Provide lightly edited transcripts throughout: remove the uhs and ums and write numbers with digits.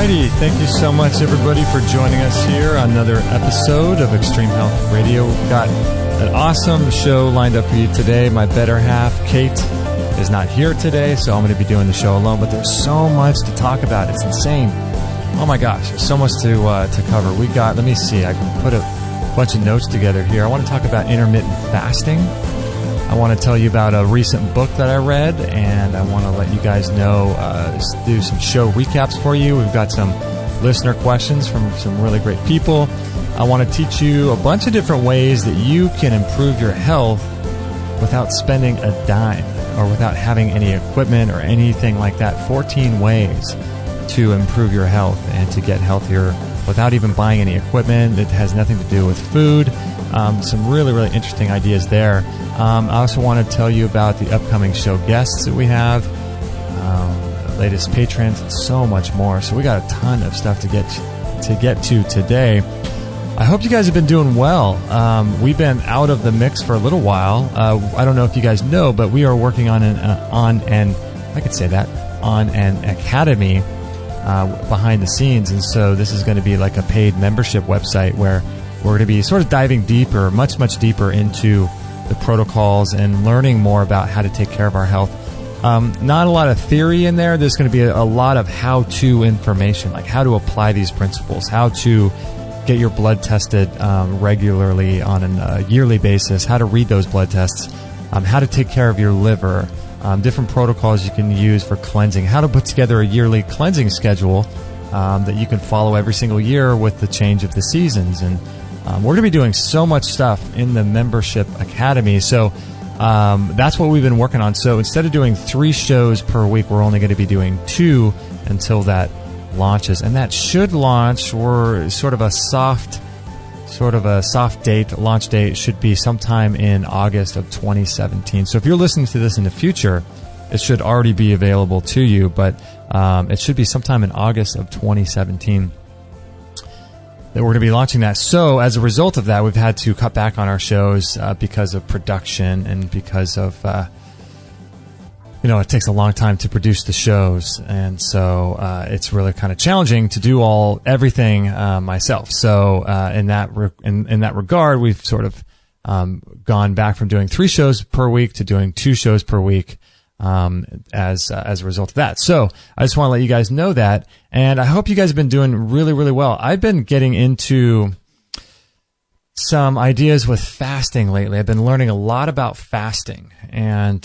Alrighty, thank you so much everybody for joining us here on another episode of Extreme Health Radio. We've got an awesome show lined up for you today. My better half, Kate, is not here today, so I'm going to be doing the show alone, but there's so much to talk about. It's insane. Oh my gosh, there's so much to cover. We got, let me see, I can put a bunch of notes together here. I want to talk about intermittent fasting. I want to tell you about a recent book that I read, and I want to let you guys know, do some show recaps for you. We've got some listener questions from some really great people. I want to teach you a bunch of different ways that you can improve your health without spending a dime or without having any equipment or anything like that. 14 ways to improve your health and to get healthier without even buying any equipment. It has nothing to do with food. Some really, really interesting ideas there. I also want to tell you about the upcoming show guests that we have, latest patrons, and so much more. So we got a ton of stuff to get to today. I hope you guys have been doing well. We've been out of the mix for a little while. I don't know if you guys know, but we are working on an academy behind the scenes, and so this is going to be like a paid membership website where we're going to be sort of diving deeper, much deeper into the protocols and learning more about how to take care of our health. Not a lot of theory in there. There's going to be a lot of how-to information, like how to apply these principles, how to get your blood tested regularly on a yearly basis, how to read those blood tests, how to take care of your liver, different protocols you can use for cleansing, how to put together a yearly cleansing schedule that you can follow every single year with the change of the seasons. And we're going to be doing so much stuff in the membership academy. So that's what we've been working on. So instead of doing 3 shows per week, we're only going to be doing 2 until that launches. And that should launch. We're sort of a soft date. Launch date should be sometime in August of 2017. So if you're listening to this in the future, it should already be available to you, but it should be sometime in August of 2017. That we're going to be launching that. So as a result of that, we've had to cut back on our shows because of production and because of, it takes a long time to produce the shows. And so it's really kind of challenging to do everything myself. So in that regard, we've sort of gone back from doing 3 shows per week to doing 2 shows per week. As a result of that. So I just want to let you guys know that, and I hope you guys have been doing really, really well. I've been getting into some ideas with fasting lately. I've been learning a lot about fasting, and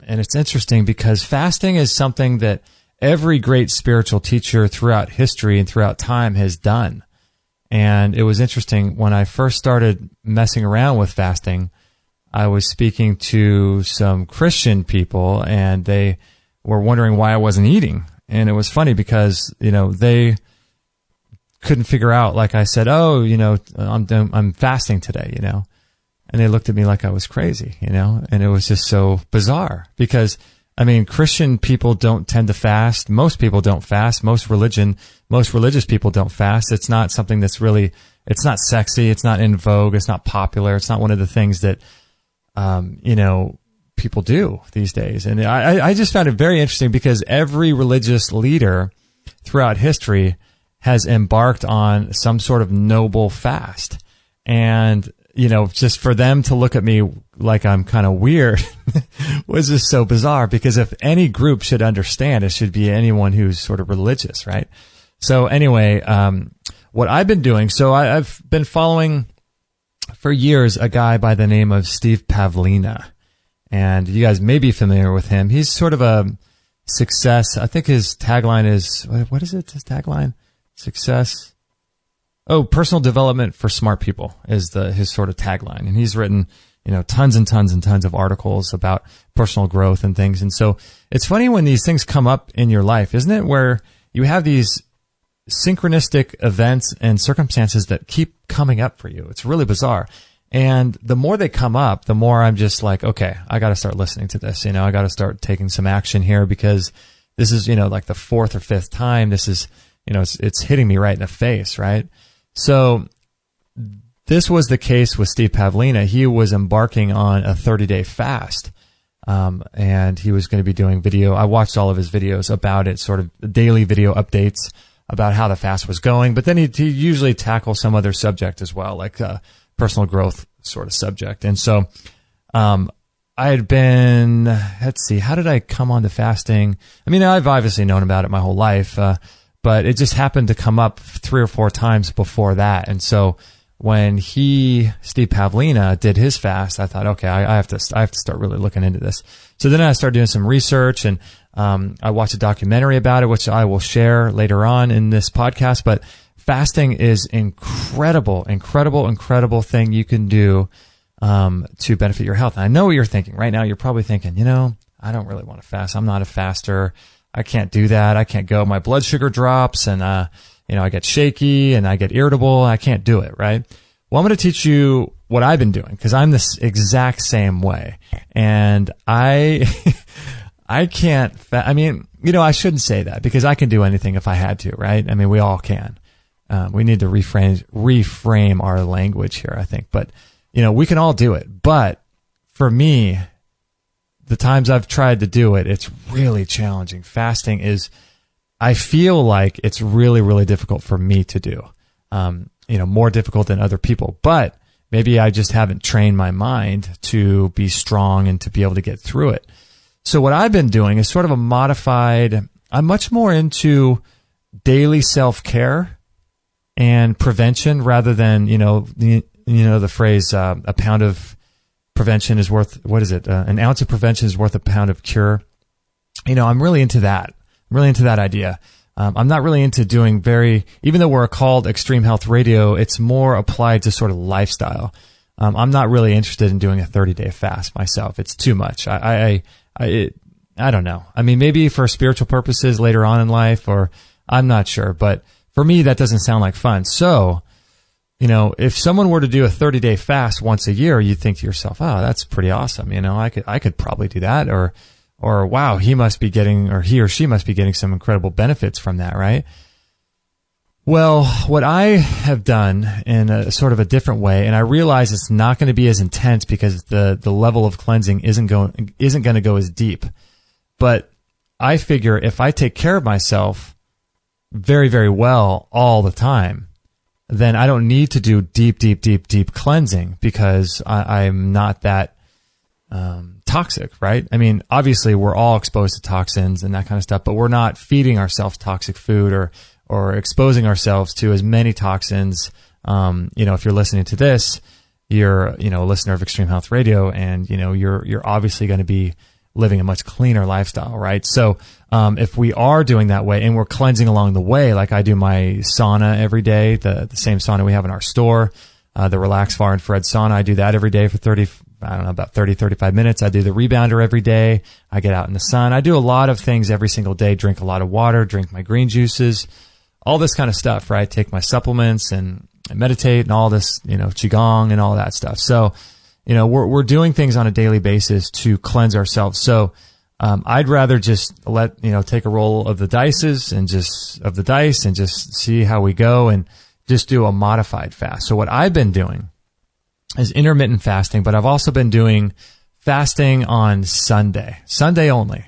it's interesting because fasting is something that every great spiritual teacher throughout history and throughout time has done. And it was interesting when I first started messing around with fasting. I was speaking to some Christian people, and they were wondering why I wasn't eating. And it was funny because, they couldn't figure out, like I said, I'm fasting today, and they looked at me like I was crazy, and it was just so bizarre because, Christian people don't tend to fast. Most people don't fast. Most religious people don't fast. It's not something that's really, it's not sexy. It's not in vogue. It's not popular. It's not one of the things that, people do these days. And I just found it very interesting because every religious leader throughout history has embarked on some sort of noble fast. And, just for them to look at me like I'm kind of weird was just so bizarre, because if any group should understand, it should be anyone who's sort of religious, right? So anyway, what I've been doing, so I've been following for years a guy by the name of Steve Pavlina. And you guys may be familiar with him. He's sort of a success. I think his tagline is, what is it? His tagline? Success. Oh, personal development for smart people is his sort of tagline. And he's written, tons and tons and tons of articles about personal growth and things. And so it's funny when these things come up in your life, isn't it? Where you have these synchronistic events and circumstances that keep coming up for you. It's really bizarre. And the more they come up, the more I'm just like, okay, I got to start listening to this. I got to start taking some action here, because this is, like the 4th or 5th time. This is, it's hitting me right in the face, right? So this was the case with Steve Pavlina. He was embarking on a 30-day fast. And he was going to be doing video. I watched all of his videos about it, sort of daily video updates about how the fast was going, but then he'd usually tackle some other subject as well, like personal growth sort of subject. And so I had been, let's see, how did I come on to fasting? I mean, I've obviously known about it my whole life, but it just happened to come up 3 or 4 times before that. And so when Steve Pavlina did his fast, I thought, okay, I have to start really looking into this. So then I started doing some research, and I watched a documentary about it, which I will share later on in this podcast. But fasting is incredible thing you can do to benefit your health. And I know what you're thinking right now. You're probably thinking, I don't really want to fast. I'm not a faster. I can't do that. I can't go. My blood sugar drops, and I get shaky and I get irritable. I can't do it, right? Well, I'm going to teach you what I've been doing, because I'm this exact same way. And I can't, I shouldn't say that, because I can do anything if I had to, right? I mean, we all can. We need to reframe our language here, I think. But, we can all do it. But for me, the times I've tried to do it, it's really challenging. Fasting is, I feel like it's really, really difficult for me to do. More difficult than other people. But maybe I just haven't trained my mind to be strong and to be able to get through it. So what I've been doing is sort of a modified, I'm much more into daily self-care and prevention rather than, the phrase, a pound of prevention is worth, what is it? An ounce of prevention is worth a pound of cure. I'm really into that. I'm really into that idea. I'm not really into doing even though we're called Extreme Health Radio, it's more applied to sort of lifestyle. I'm not really interested in doing a 30-day fast myself. It's too much. I don't know. I mean, maybe for spiritual purposes later on in life, or I'm not sure. But for me, that doesn't sound like fun. So, if someone were to do a 30-day fast once a year, you'd think to yourself, oh, that's pretty awesome. I could probably do that. Or wow, he or she must be getting some incredible benefits from that, right? Well, what I have done in a sort of a different way, and I realize it's not going to be as intense because the level of cleansing isn't going to go as deep. But I figure if I take care of myself very, very well all the time, then I don't need to do deep cleansing, because I'm not that toxic, right? I mean, obviously we're all exposed to toxins and that kind of stuff, but we're not feeding ourselves toxic food or exposing ourselves to as many toxins. If you're listening to this, you're, a listener of Extreme Health Radio, and, you're obviously going to be living a much cleaner lifestyle, right? So, if we are doing that way and we're cleansing along the way, like I do my sauna every day, the same sauna we have in our store, the Relax Far Infrared sauna, I do that every day for 35 minutes. I do the rebounder every day. I get out in the sun. I do a lot of things every single day, drink a lot of water, drink my green juices, all this kind of stuff, right? Take my supplements and meditate and all this, Qigong and all that stuff. So, we're doing things on a daily basis to cleanse ourselves. So, I'd rather just take a roll of the dice and just see how we go and just do a modified fast. So what I've been doing is intermittent fasting, but I've also been doing fasting on Sunday only.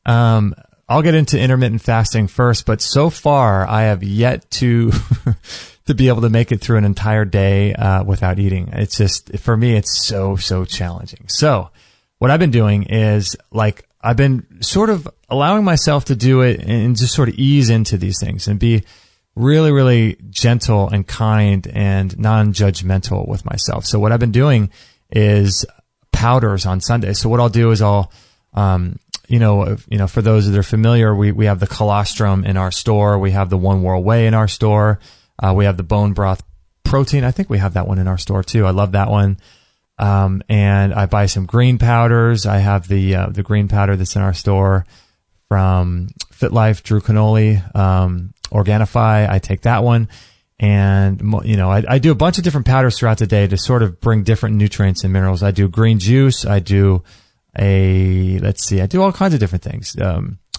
I'll get into intermittent fasting first, but so far I have yet to to be able to make it through an entire day without eating. It's just, for me, it's so challenging. So what I've been doing is, I've been sort of allowing myself to do it and just sort of ease into these things and be really, really gentle and kind and non-judgmental with myself. So what I've been doing is powders on Sunday. So what I'll do is for those that are familiar, we have the colostrum in our store. We have the One World Whey in our store. We have the bone broth protein. I think we have that one in our store too. I love that one. And I buy some green powders. I have the green powder that's in our store from Fit Life, Drew Canoli, Organifi. I take that one. And, I do a bunch of different powders throughout the day to sort of bring different nutrients and minerals. I do green juice. I do I do all kinds of different things.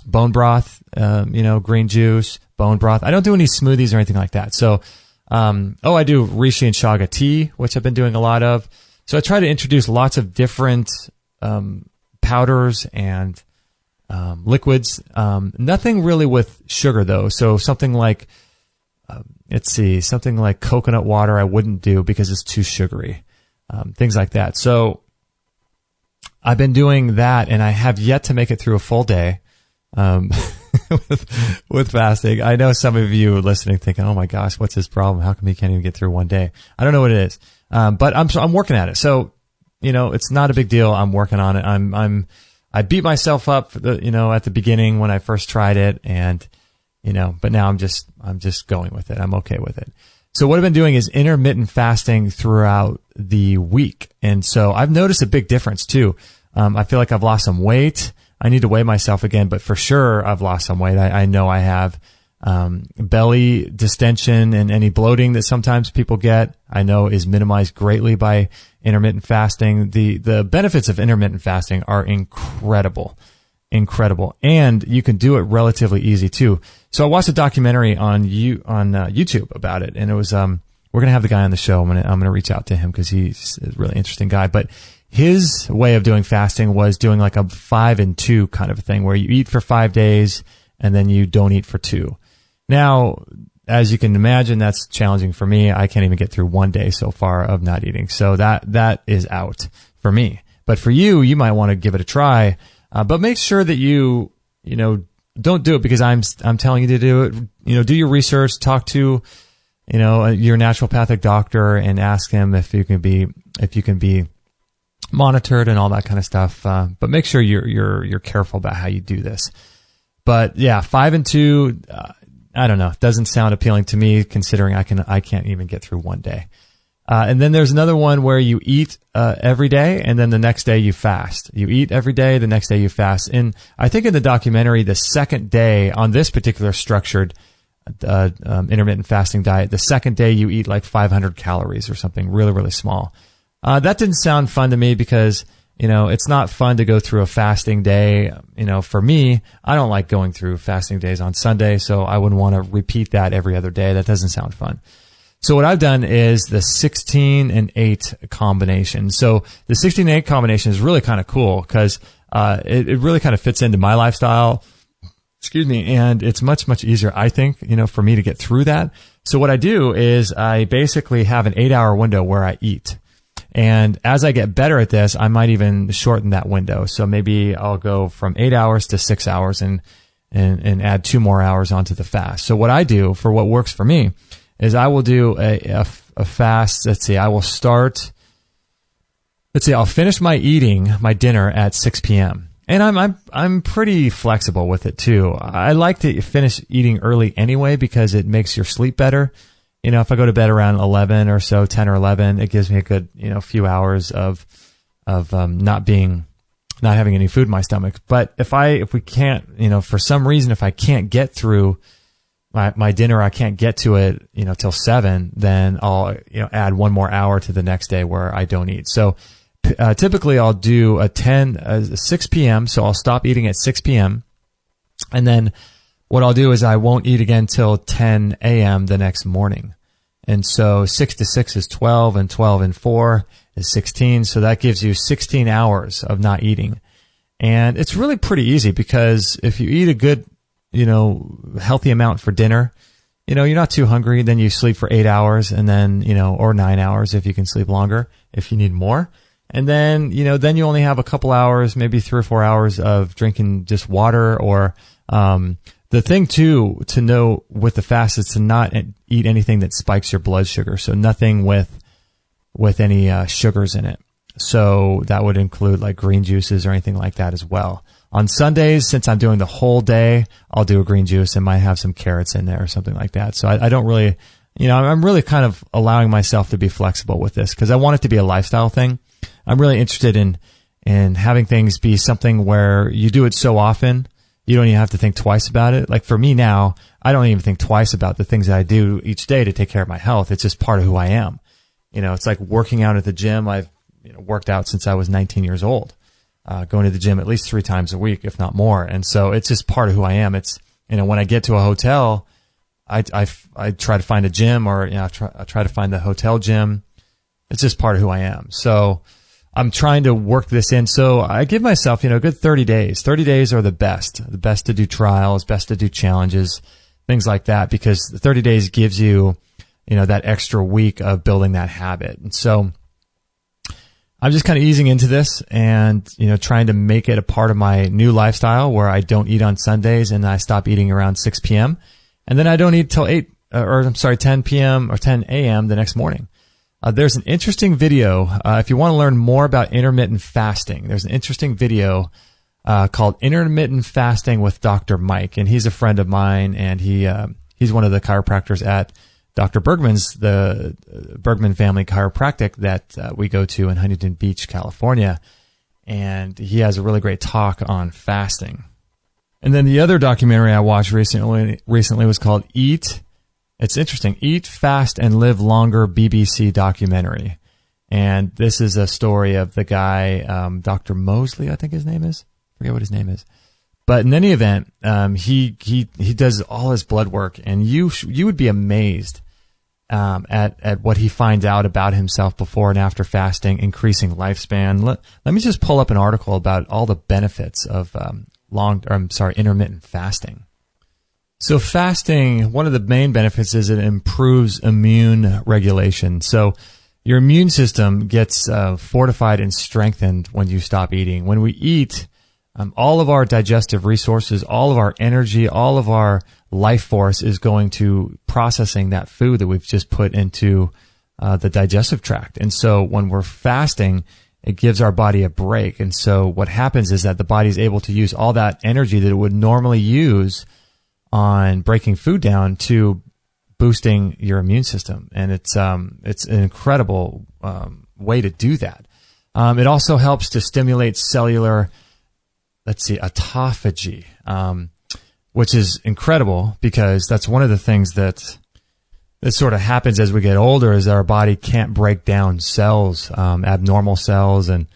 Bone broth, green juice, bone broth. I don't do any smoothies or anything like that. So, I do reishi and chaga tea, which I've been doing a lot of. So I try to introduce lots of different, powders and, liquids. Nothing really with sugar though. So something like, something like coconut water I wouldn't do because it's too sugary. Things like that. So I've been doing that, and I have yet to make it through a full day with fasting. I know some of you listening thinking, "Oh my gosh, what's his problem? How come he can't even get through one day?" I don't know what it is, but I'm working at it. So it's not a big deal. I'm working on it. I beat myself up, at the beginning when I first tried it, and but now I'm just going with it. I'm okay with it. So what I've been doing is intermittent fasting throughout the week. And so I've noticed a big difference too. I feel like I've lost some weight. I need to weigh myself again, but for sure I've lost some weight. I know I have, belly distension and any bloating that sometimes people get, I know is minimized greatly by intermittent fasting. The benefits of intermittent fasting are incredible. And you can do it relatively easy too. So I watched a documentary on YouTube about it, and it was, we're going to have the guy on the show. I'm going to reach out to him because he's a really interesting guy, but his way of doing fasting was doing like a 5 and 2 kind of a thing where you eat for 5 days and then you don't eat for 2. Now, as you can imagine, that's challenging for me. I can't even get through 1 day so far of not eating. So that is out for me. But for you, you might want to give it a try. But make sure that you don't do it because I'm telling you to do it. Do your research, talk to, your naturopathic doctor and ask him if you can be monitored and all that kind of stuff. But make sure you're careful about how you do this. But yeah, 5 and 2, I don't know. It doesn't sound appealing to me considering I can't even get through 1 day. And then there's another one where you eat every day, and then the next day you fast. You eat every day, the next day you fast. And I think in the documentary, the second day on this particular structured intermittent fasting diet, the second day you eat like 500 calories or something really, really small. That didn't sound fun to me because it's not fun to go through a fasting day. For me, I don't like going through fasting days on Sunday, so I wouldn't want to repeat that every other day. That doesn't sound fun. So what I've done is the 16 and 8 combination. So the 16 and 8 combination is really kind of cool because it really kind of fits into my lifestyle. Excuse me. And it's much, much easier, I think, for me to get through that. So what I do is I basically have an 8-hour window where I eat. And as I get better at this, I might even shorten that window. So maybe I'll go from 8 hours to 6 hours and add 2 more hours onto the fast. So what I do for what works for me is I will do a fast. Let's see, I'll finish my dinner at 6 p.m. And I'm pretty flexible with it too. I like to finish eating early anyway because it makes your sleep better. If I go to bed around 11 or so, 10 or 11, it gives me a good, few hours of not having any food in my stomach. But if we can't, for some reason, if I can't get through my dinner, I can't get to it, till 7, then I'll, add 1 more hour to the next day where I don't eat. So, typically I'll do a 6 p.m. So I'll stop eating at 6 p.m. And then what I'll do is I won't eat again till 10 a.m. the next morning. And so 6 to 6 is 12 and 12 and 4 is 16. So that gives you 16 hours of not eating. And it's really pretty easy because if you eat a good, healthy amount for dinner, you're not too hungry. Then you sleep for 8 hours and then, or 9 hours if you can sleep longer, if you need more. And then, then you only have a couple hours, maybe 3 or 4 hours of drinking just water or, the thing too, to know with the fast is to not eat anything that spikes your blood sugar. So nothing with any, sugars in it. So that would include like green juices or anything like that as well. On Sundays, since I'm doing the whole day, I'll do a green juice and might have some carrots in there or something like that. So I don't really, I'm really kind of allowing myself to be flexible with this because I want it to be a lifestyle thing. I'm really interested in having things be something where you do it so often, you don't even have to think twice about it. Like for me now, I don't even think twice about the things that I do each day to take care of my health. It's just part of who I am. It's like working out at the gym. I've worked out since I was 19 years old. Going to the gym at least 3 times a week, if not more. And so it's just part of who I am. It's, when I get to a hotel, I try to find a gym or, I try to find the hotel gym. It's just part of who I am. So, I'm trying to work this in. So I give myself, a good 30 days. 30 days are the best to do trials, best to do challenges, things like that, because the 30 days gives you, that extra week of building that habit. And so I'm just kind of easing into this and, trying to make it a part of my new lifestyle where I don't eat on Sundays and I stop eating around 6 p.m. And then I don't eat till 10 p.m. or 10 a.m. the next morning. There's an interesting video. If you want to learn more about intermittent fasting, there's an interesting video called Intermittent Fasting with Dr. Mike. And he's a friend of mine, and he's one of the chiropractors at Dr. Bergman's, the Bergman Family Chiropractic that we go to in Huntington Beach, California. And he has a really great talk on fasting. And then the other documentary I watched recently was called Eat. It's interesting. Eat, Fast, and Live Longer BBC documentary. And this is a story of the guy, Dr. Mosley, I think his name is. I forget what his name is. But in any event, he does all his blood work, and you would be amazed at what he finds out about himself before and after fasting, increasing lifespan. Let me just pull up an article about all the benefits of intermittent fasting. So fasting, one of the main benefits is it improves immune regulation. So your immune system gets fortified and strengthened when you stop eating. When we eat, all of our digestive resources, all of our energy, all of our life force is going to processing that food that we've just put into the digestive tract. And so when we're fasting, it gives our body a break. And so what happens is that the body is able to use all that energy that it would normally use on breaking food down to boosting your immune system. And it's an incredible way to do that. It also helps to stimulate cellular autophagy, which is incredible because that's one of the things that sort of happens as we get older is our body can't break down cells, abnormal cells and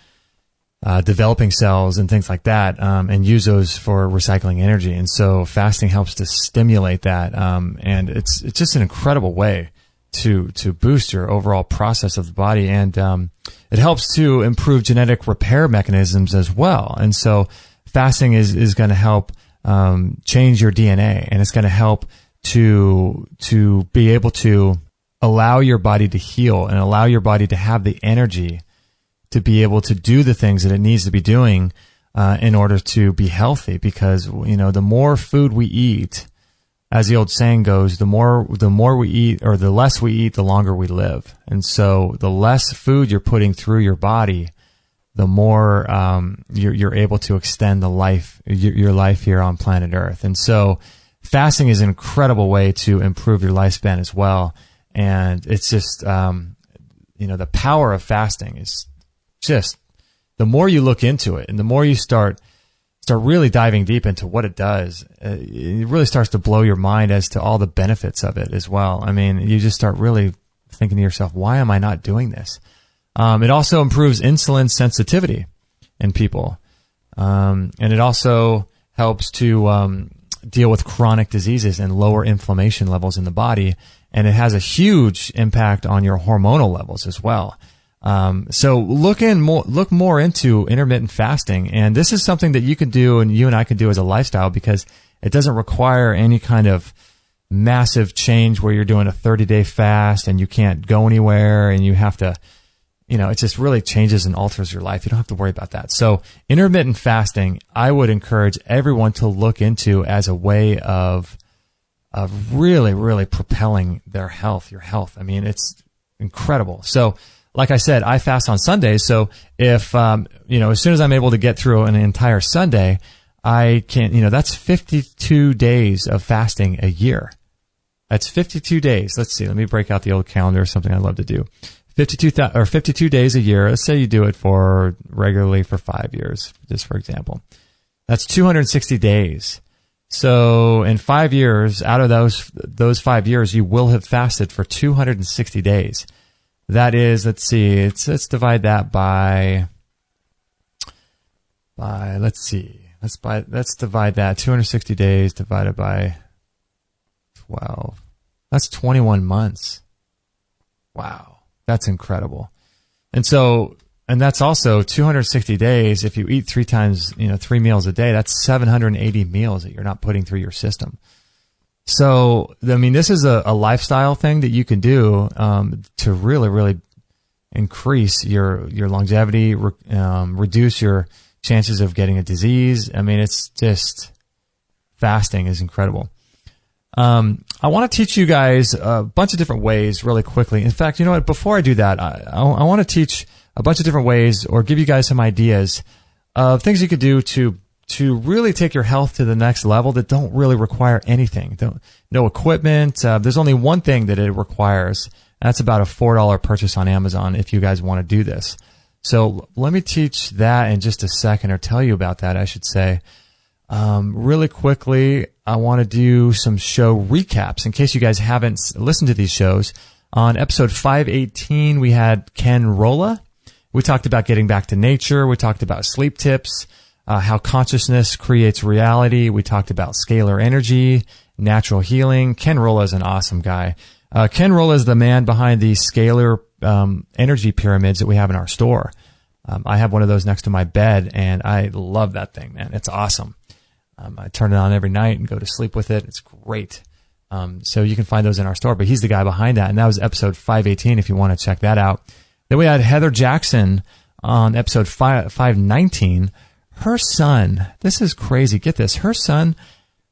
developing cells and things like that, and use those for recycling energy. And so fasting helps to stimulate that. And it's just an incredible way to boost your overall process of the body. And it helps to improve genetic repair mechanisms as well. And so fasting is going to help change your DNA, and it's going to help to be able to allow your body to heal and allow your body to have the energy to be able to do the things that it needs to be doing in order to be healthy. Because the more food we eat, as the old saying goes, the more we eat, or the less we eat, the longer we live. And so the less food you're putting through your body, the more you're able to extend your life here on planet Earth. And so fasting is an incredible way to improve your lifespan as well. And it's just the power of fasting is just, the more you look into it and the more you start really diving deep into what it does, it really starts to blow your mind as to all the benefits of it as well. I mean, you just start really thinking to yourself, why am I not doing this? It also improves insulin sensitivity in people. And it also helps to deal with chronic diseases and lower inflammation levels in the body. And it has a huge impact on your hormonal levels as well. So look more into intermittent fasting. And this is something that you can do, and you and I can do as a lifestyle, because it doesn't require any kind of massive change where you're doing a 30-day fast and you can't go anywhere and you have to, it just really changes and alters your life. You don't have to worry about that. So intermittent fasting, I would encourage everyone to look into as a way of really, really propelling your health. I mean, it's incredible. So like I said, I fast on Sundays. So if, as soon as I'm able to get through an entire Sunday, I can, that's 52 days of fasting a year. That's 52 days. Let's see. Let me break out the old calendar, something I love to do. 52 days a year. Let's say you do it regularly for 5 years, just for example. That's 260 days. So in 5 years, out of those 5 years, you will have fasted for 260 days. That is, let's see, let's divide that by let's divide that 260 days divided by 12. That's 21 months. Wow. That's incredible. And so, And that's also 260 days. If you eat 3 meals a day, that's 780 meals that you're not putting through your system. So, I mean, this is a lifestyle thing that you can do to really, really increase your longevity, reduce your chances of getting a disease. I mean, it's just, fasting is incredible. I want to teach you guys a bunch of different ways really quickly. In fact, you know what? Before I do that, I want to teach a bunch of different ways or give you guys some ideas of things you could do to really take your health to the next level that don't really require anything. No equipment. There's only one thing that it requires. That's about a $4 purchase on Amazon if you guys want to do this. So let me teach that in just a second, or tell you about that, I should say. Really quickly, I want to do some show recaps in case you guys haven't listened to these shows. On episode 518, we had Ken Rolla. We talked about getting back to nature. We talked about sleep tips, how consciousness creates reality. We talked about scalar energy, natural healing. Ken Rolla is an awesome guy. Ken Rolla is the man behind the scalar energy pyramids that we have in our store. I have one of those next to my bed, and I love that thing, man. It's awesome. I turn it on every night and go to sleep with it. It's great. So you can find those in our store, but he's the guy behind that. And that was episode 518 if you want to check that out. Then we had Heather Jackson on episode 519. Her son, this is crazy. Get this. Her son,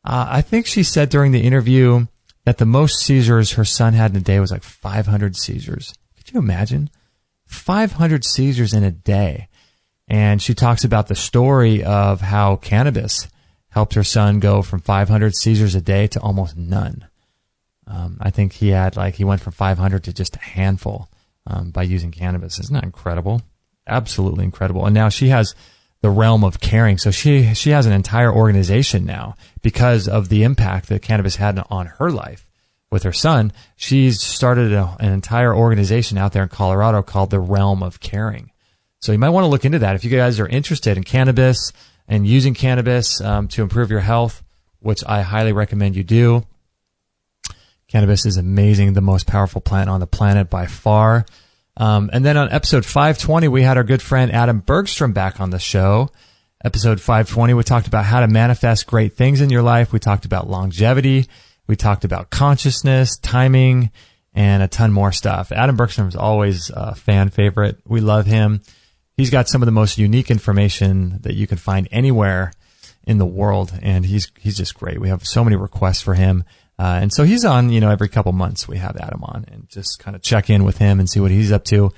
I think she said during the interview that the most seizures her son had in a day was like 500 seizures. Could you imagine? 500 seizures in a day. And she talks about the story of how cannabis helped her son go from 500 seizures a day to almost none. I think he went from 500 to just a handful by using cannabis. Isn't that incredible? Absolutely incredible. And now she has the realm of caring. So she has an entire organization now because of the impact that cannabis had on her life with her son. She's started an entire organization out there in Colorado called the Realm of Caring. So you might want to look into that. If you guys are interested in cannabis and using cannabis to improve your health, which I highly recommend you do. Cannabis is amazing, the most powerful plant on the planet by far. And then on episode 520, we had our good friend Adam Bergstrom back on the show. Episode 520, we talked about how to manifest great things in your life. We talked about longevity. We talked about consciousness, timing, and a ton more stuff. Adam Bergstrom is always a fan favorite. We love him. He's got some of the most unique information that you can find anywhere in the world, and he's just great. We have so many requests for him. And so he's on, every couple months we have Adam on and just kind of check in with him and see what he's up to,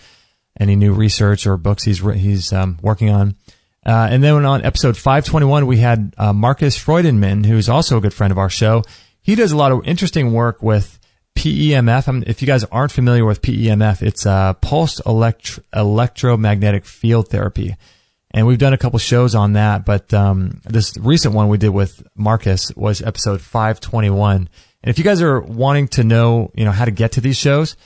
any new research or books he's working on. And then on episode 521, we had Marcus Freudenman, who's also a good friend of our show. He does a lot of interesting work with PEMF. If you guys aren't familiar with PEMF, it's pulsed electromagnetic field therapy. And we've done a couple shows on that, but this recent one we did with Marcus was episode 521. And if you guys are wanting to know, how to get to these shows,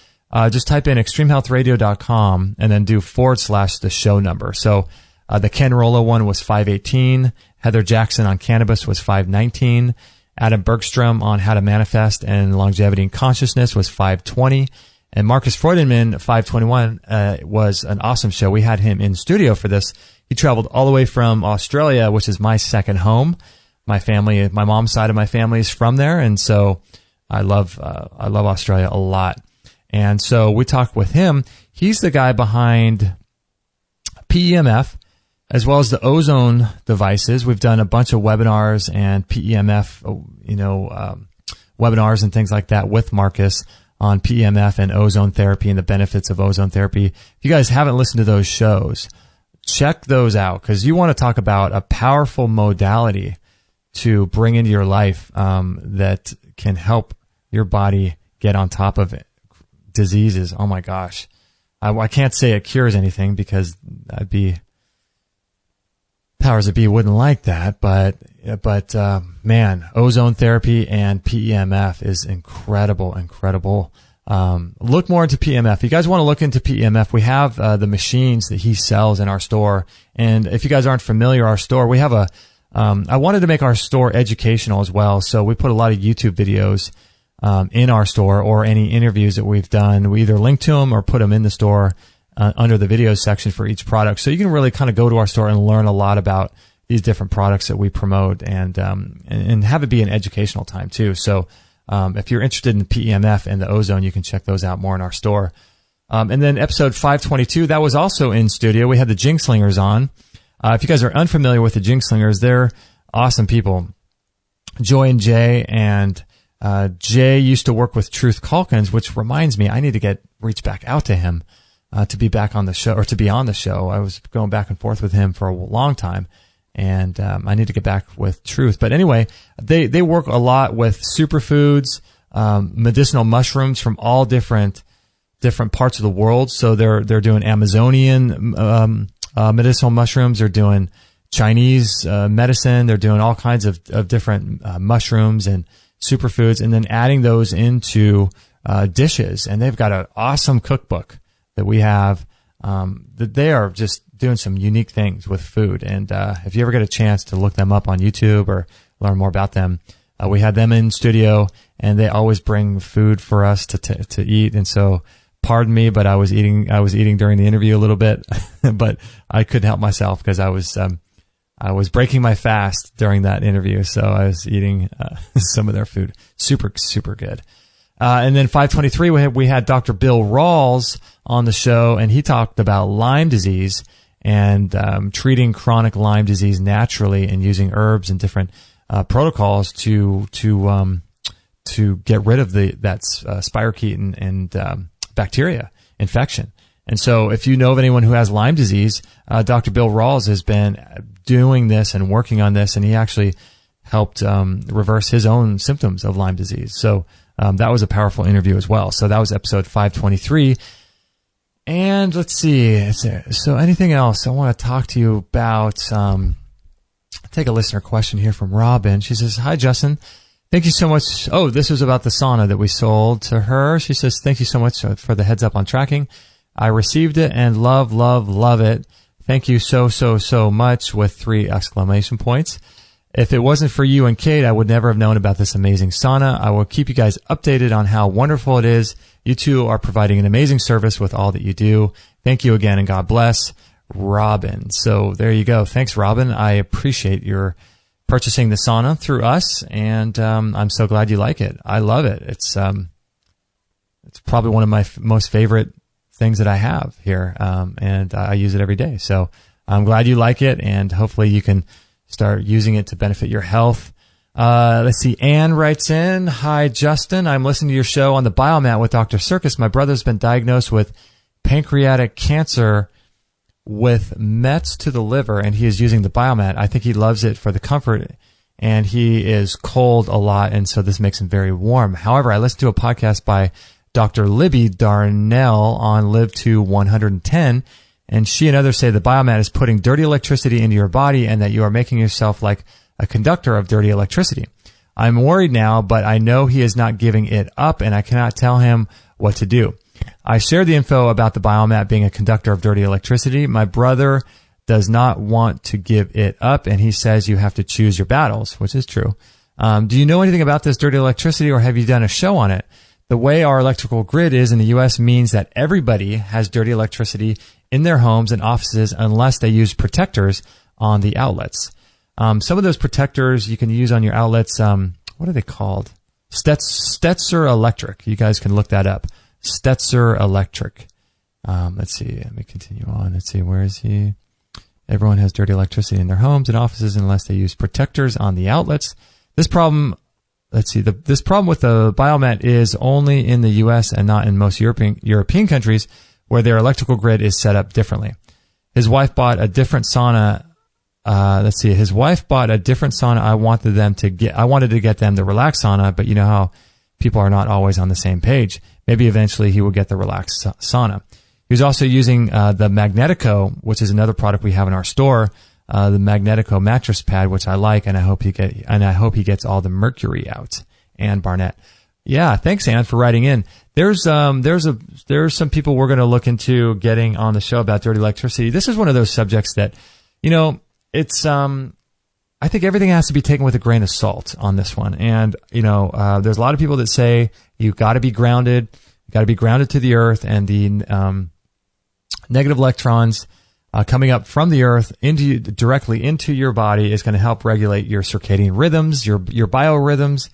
just type in extremehealthradio.com and then do / the show number. So the Ken Rolla one was 518. Heather Jackson on cannabis was 519. Adam Bergstrom on how to manifest and longevity and consciousness was 520. And Marcus Freudenman, 521, was an awesome show. We had him in studio for this. He traveled all the way from Australia, which is my second home. My mom's side of my family is from there, and so I love Australia a lot. And so we talked with him. He's the guy behind PEMF, as well as the ozone devices. We've done a bunch of webinars and PEMF, webinars and things like that with Marcus on PEMF and ozone therapy and the benefits of ozone therapy. If you guys haven't listened to those shows, check those out, because you want to talk about a powerful modality to bring into your life that can help your body get on top of diseases. Oh my gosh. I can't say it cures anything because powers that be wouldn't like that, but man, ozone therapy and PEMF is incredible. Look more into PEMF. If you guys want to look into PEMF, we have the machines that he sells in our store. And if you guys aren't familiar, our store, we have I wanted to make our store educational as well. So we put a lot of YouTube videos in our store, or any interviews that we've done. We either link to them or put them in the store under the videos section for each product. So you can really kind of go to our store and learn a lot about these different products that we promote, and have it be an educational time too. So if you're interested in PEMF and the ozone, you can check those out more in our store. And then episode 522, that was also in studio. We had the Jing Slingers on. If you guys are unfamiliar with the Jing Slingers, they're awesome people. Joy and Jay, and Jay used to work with Truth Calkins, which reminds me, I need to reach back out to him to be back on the show, or to be on the show. I was going back and forth with him for a long time, and I need to get back with Truth. But anyway, they work a lot with superfoods, medicinal mushrooms from all different parts of the world. So they're doing Amazonian medicinal mushrooms. They're doing Chinese medicine. They're doing all kinds of different mushrooms and superfoods, and then adding those into dishes. And they've got an awesome cookbook that we have, that they are just doing some unique things with food. And if you ever get a chance to look them up on YouTube or learn more about them, we had them in studio, and they always bring food for us to eat. And so, pardon me, but I was eating during the interview a little bit, but I couldn't help myself because I was breaking my fast during that interview. So I was eating some of their food. Super, super good. And then 523, we had Dr. Bill Rawls on the show, and he talked about Lyme disease and treating chronic Lyme disease naturally and using herbs and different protocols to get rid of that spirochete and bacteria infection. And so if you know of anyone who has Lyme disease, Dr. Bill Rawls has been doing this and working on this, and he actually helped reverse his own symptoms of Lyme disease. So that was a powerful interview as well. So that was episode 523. And let's see. So anything else I want to talk to you about? Take a listener question here from Robin. She says, "Hi, Justin. Thank you so much." Oh, this was about the sauna that we sold to her. She says, "Thank you so much for the heads up on tracking. I received it and love it. Thank you so much," with 3 exclamation points. "If it wasn't for you and Kate, I would never have known about this amazing sauna. I will keep you guys updated on how wonderful it is. You two are providing an amazing service with all that you do. Thank you again, and God bless, Robin." So there you go. Thanks, Robin. I appreciate your purchasing the sauna through us, and I'm so glad you like it. I love it. It's probably one of my most favorite things that I have here, and I use it every day. So I'm glad you like it, and hopefully you can start using it to benefit your health. Let's see. Anne writes in, "Hi, Justin. I'm listening to your show on the Biomat with Dr. Circus. My brother's been diagnosed with pancreatic cancer with mets to the liver, and he is using the Biomat. I think he loves it for the comfort, and he is cold a lot, and so this makes him very warm. However, I listened to a podcast by Dr. Libby Darnell on Live to 110, and she and others say the Biomat is putting dirty electricity into your body and that you are making yourself like a conductor of dirty electricity. I'm worried now, but I know he is not giving it up, and I cannot tell him what to do. I shared the info about the Biomat being a conductor of dirty electricity. My brother does not want to give it up, and he says you have to choose your battles," which is true. "Do you know anything about this dirty electricity, or have you done a show on it? The way our electrical grid is in the U.S. means that everybody has dirty electricity in their homes and offices unless they use protectors on the outlets. Some of those protectors you can use on your outlets, what are they called? Stetzer Electric. You guys can look that up. Stetzer Electric. Let's see. Let me continue on. Let's see. Where is he? Everyone has dirty electricity in their homes and offices unless they use protectors on the outlets. This problem, let's see. This problem with the Biomat is only in the U.S. and not in most European countries where their electrical grid is set up differently. His wife bought a different sauna. His wife bought a different sauna. I wanted to get them the relax sauna, but you know how people are not always on the same page. Maybe eventually he will get the relax sauna. He was also using the Magnetico, which is another product we have in our store, the Magnetico mattress pad, which I like, and I hope he gets all the mercury out. Ann Barnett. Yeah, thanks, Ann, for writing in. There's some people we're going to look into getting on the show about dirty electricity. This is one of those subjects that, it's I think everything has to be taken with a grain of salt on this one. And there's a lot of people that say you got to be grounded to the earth, and negative electrons coming up from the earth directly into your body is going to help regulate your circadian rhythms, your biorhythms,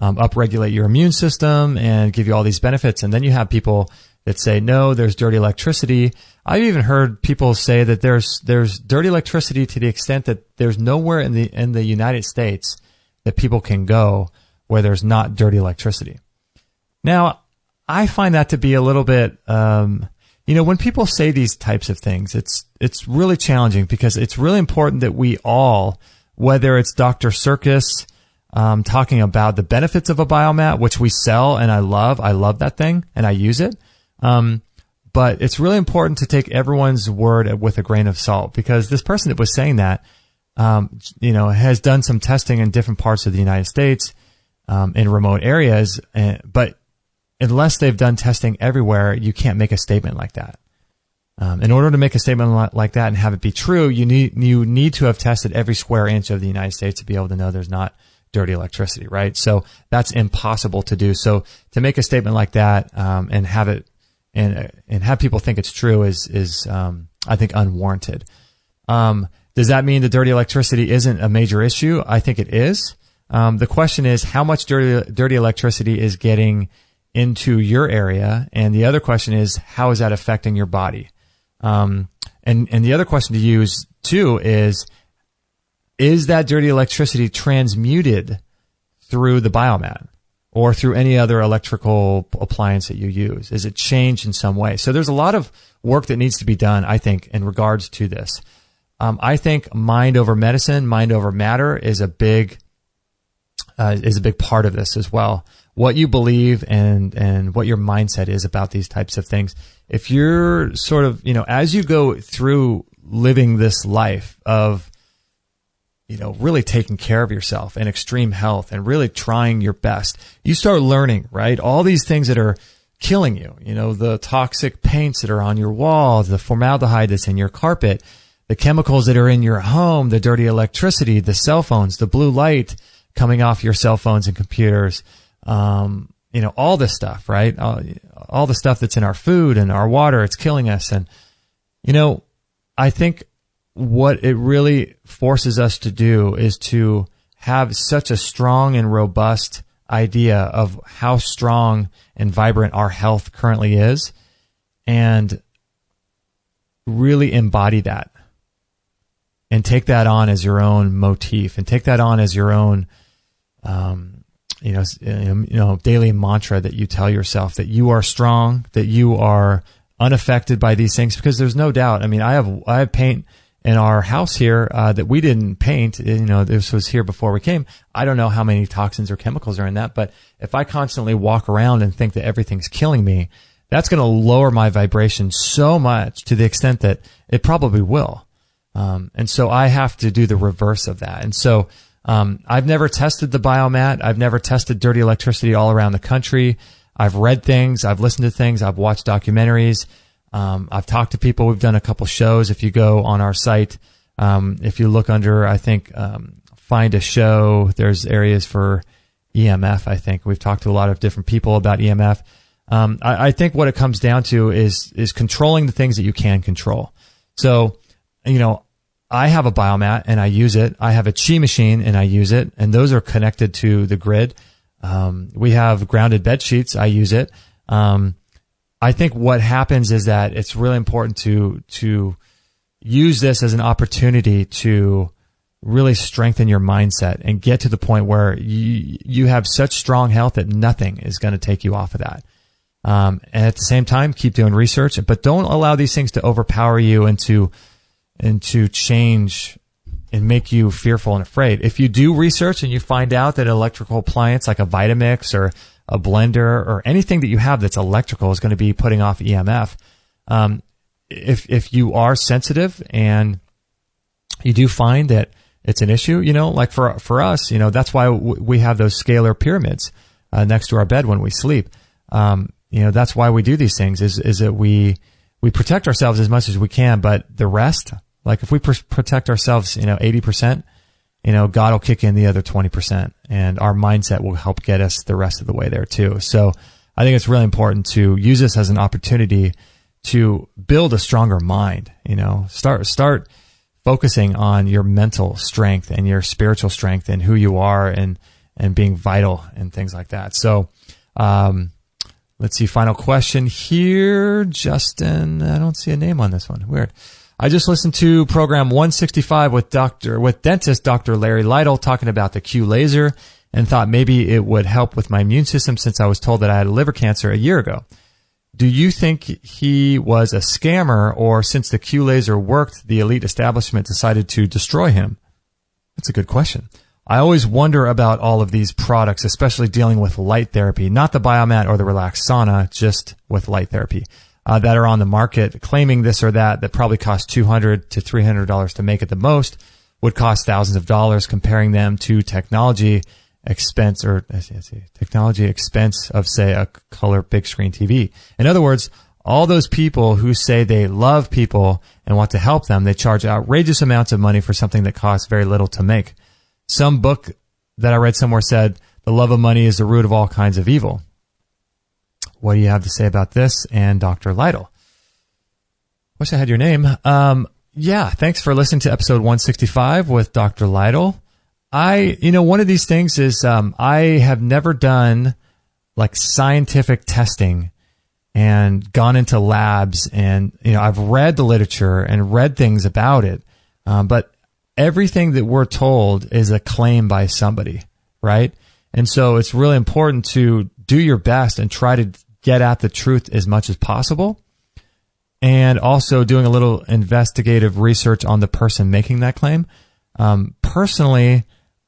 upregulate your immune system, and give you all these benefits. And then you have people that say, no, there's dirty electricity. I've even heard people say that there's dirty electricity to the extent that there's nowhere in the United States that people can go where there's not dirty electricity. Now, I find that to be a little bit, when people say these types of things, it's really challenging, because it's really important that we all, whether it's Dr. Circus talking about the benefits of a biomat, which we sell and I love that thing and I use it. But it's really important to take everyone's word with a grain of salt, because this person that was saying that, has done some testing in different parts of the United States, in remote areas, but unless they've done testing everywhere, you can't make a statement like that. In order to make a statement like that and have it be true, you need to have tested every square inch of the United States to be able to know there's not dirty electricity, right? So that's impossible to do. So to make a statement like that, and have it, and have people think it's true is I think unwarranted. Does that mean that dirty electricity isn't a major issue? I think it is. The question is how much dirty electricity is getting into your area, and the other question is how is that affecting your body? And the other question to use too is that dirty electricity transmuted through the biomat or through any other electrical appliance that you use? Is it changed in some way? So there's a lot of work that needs to be done, I think, in regards to this. I think mind over medicine, mind over matter is a big part of this as well. What you believe and what your mindset is about these types of things. If you're sort of, as you go through living this life of, really taking care of yourself and extreme health and really trying your best, you start learning, right? All these things that are killing you, the toxic paints that are on your walls, the formaldehyde that's in your carpet, the chemicals that are in your home, the dirty electricity, the cell phones, the blue light coming off your cell phones and computers, all this stuff, right? All the stuff that's in our food and our water, it's killing us. And, I think what it really forces us to do is to have such a strong and robust idea of how strong and vibrant our health currently is, and really embody that and take that on as your own motif and take that on as your own, daily mantra that you tell yourself that you are strong, that you are unaffected by these things, because there's no doubt. I mean, I have paint in our house here that we didn't paint. This was here before we came. I don't know how many toxins or chemicals are in that, but if I constantly walk around and think that everything's killing me, that's going to lower my vibration so much to the extent that it probably will. And so I have to do the reverse of that. And so I've never tested the biomat. I've never tested dirty electricity all around the country. I've read things. I've listened to things. I've watched documentaries. I've talked to people. We've done a couple shows. If you go on our site, if you look under, I think, find a show, there's areas for EMF, I think. We've talked to a lot of different people about EMF. I think what it comes down to is controlling the things that you can control. So, I have a biomat and I use it. I have a chi machine and I use it, and those are connected to the grid. We have grounded bed sheets. I use it. I think what happens is that it's really important to use this as an opportunity to really strengthen your mindset and get to the point where you have such strong health that nothing is going to take you off of that. And at the same time, keep doing research, but don't allow these things to overpower you and to change and make you fearful and afraid. If you do research and you find out that an electrical appliance like a Vitamix or a blender or anything that you have that's electrical is going to be putting off EMF, if you are sensitive and you do find that it's an issue, like for us, that's why we have those scalar pyramids next to our bed when we sleep. That's why we do these things is that we protect ourselves as much as we can, but the rest, like if we protect ourselves, 80%, God will kick in the other 20%, and our mindset will help get us the rest of the way there too. So I think it's really important to use this as an opportunity to build a stronger mind. Start focusing on your mental strength and your spiritual strength and who you are and being vital and things like that. So, let's see. Final question here. Justin, I don't see a name on this one. Weird. I just listened to program 165 with dentist Dr. Larry Lytle talking about the Q laser and thought maybe it would help with my immune system since I was told that I had liver cancer a year ago. Do you think he was a scammer, or since the Q laser worked, the elite establishment decided to destroy him? That's a good question. I always wonder about all of these products, especially dealing with light therapy, not the biomat or the relaxed sauna, just with light therapy, that are on the market claiming this or that probably costs $200 to $300 to make at the most, would cost thousands of dollars, comparing them to technology expense of, say, a color big screen TV. In other words, all those people who say they love people and want to help them, they charge outrageous amounts of money for something that costs very little to make. Some book that I read somewhere said, the love of money is the root of all kinds of evil. What do you have to say about this and Dr. Lytle? Wish I had your name. Yeah, thanks for listening to episode 165 with Dr. Lytle. One of these things is, I have never done like scientific testing and gone into labs and, I've read the literature and read things about it. But everything that we're told is a claim by somebody, right? And so it's really important to do your best and try to get at the truth as much as possible. And also doing a little investigative research on the person making that claim. Personally,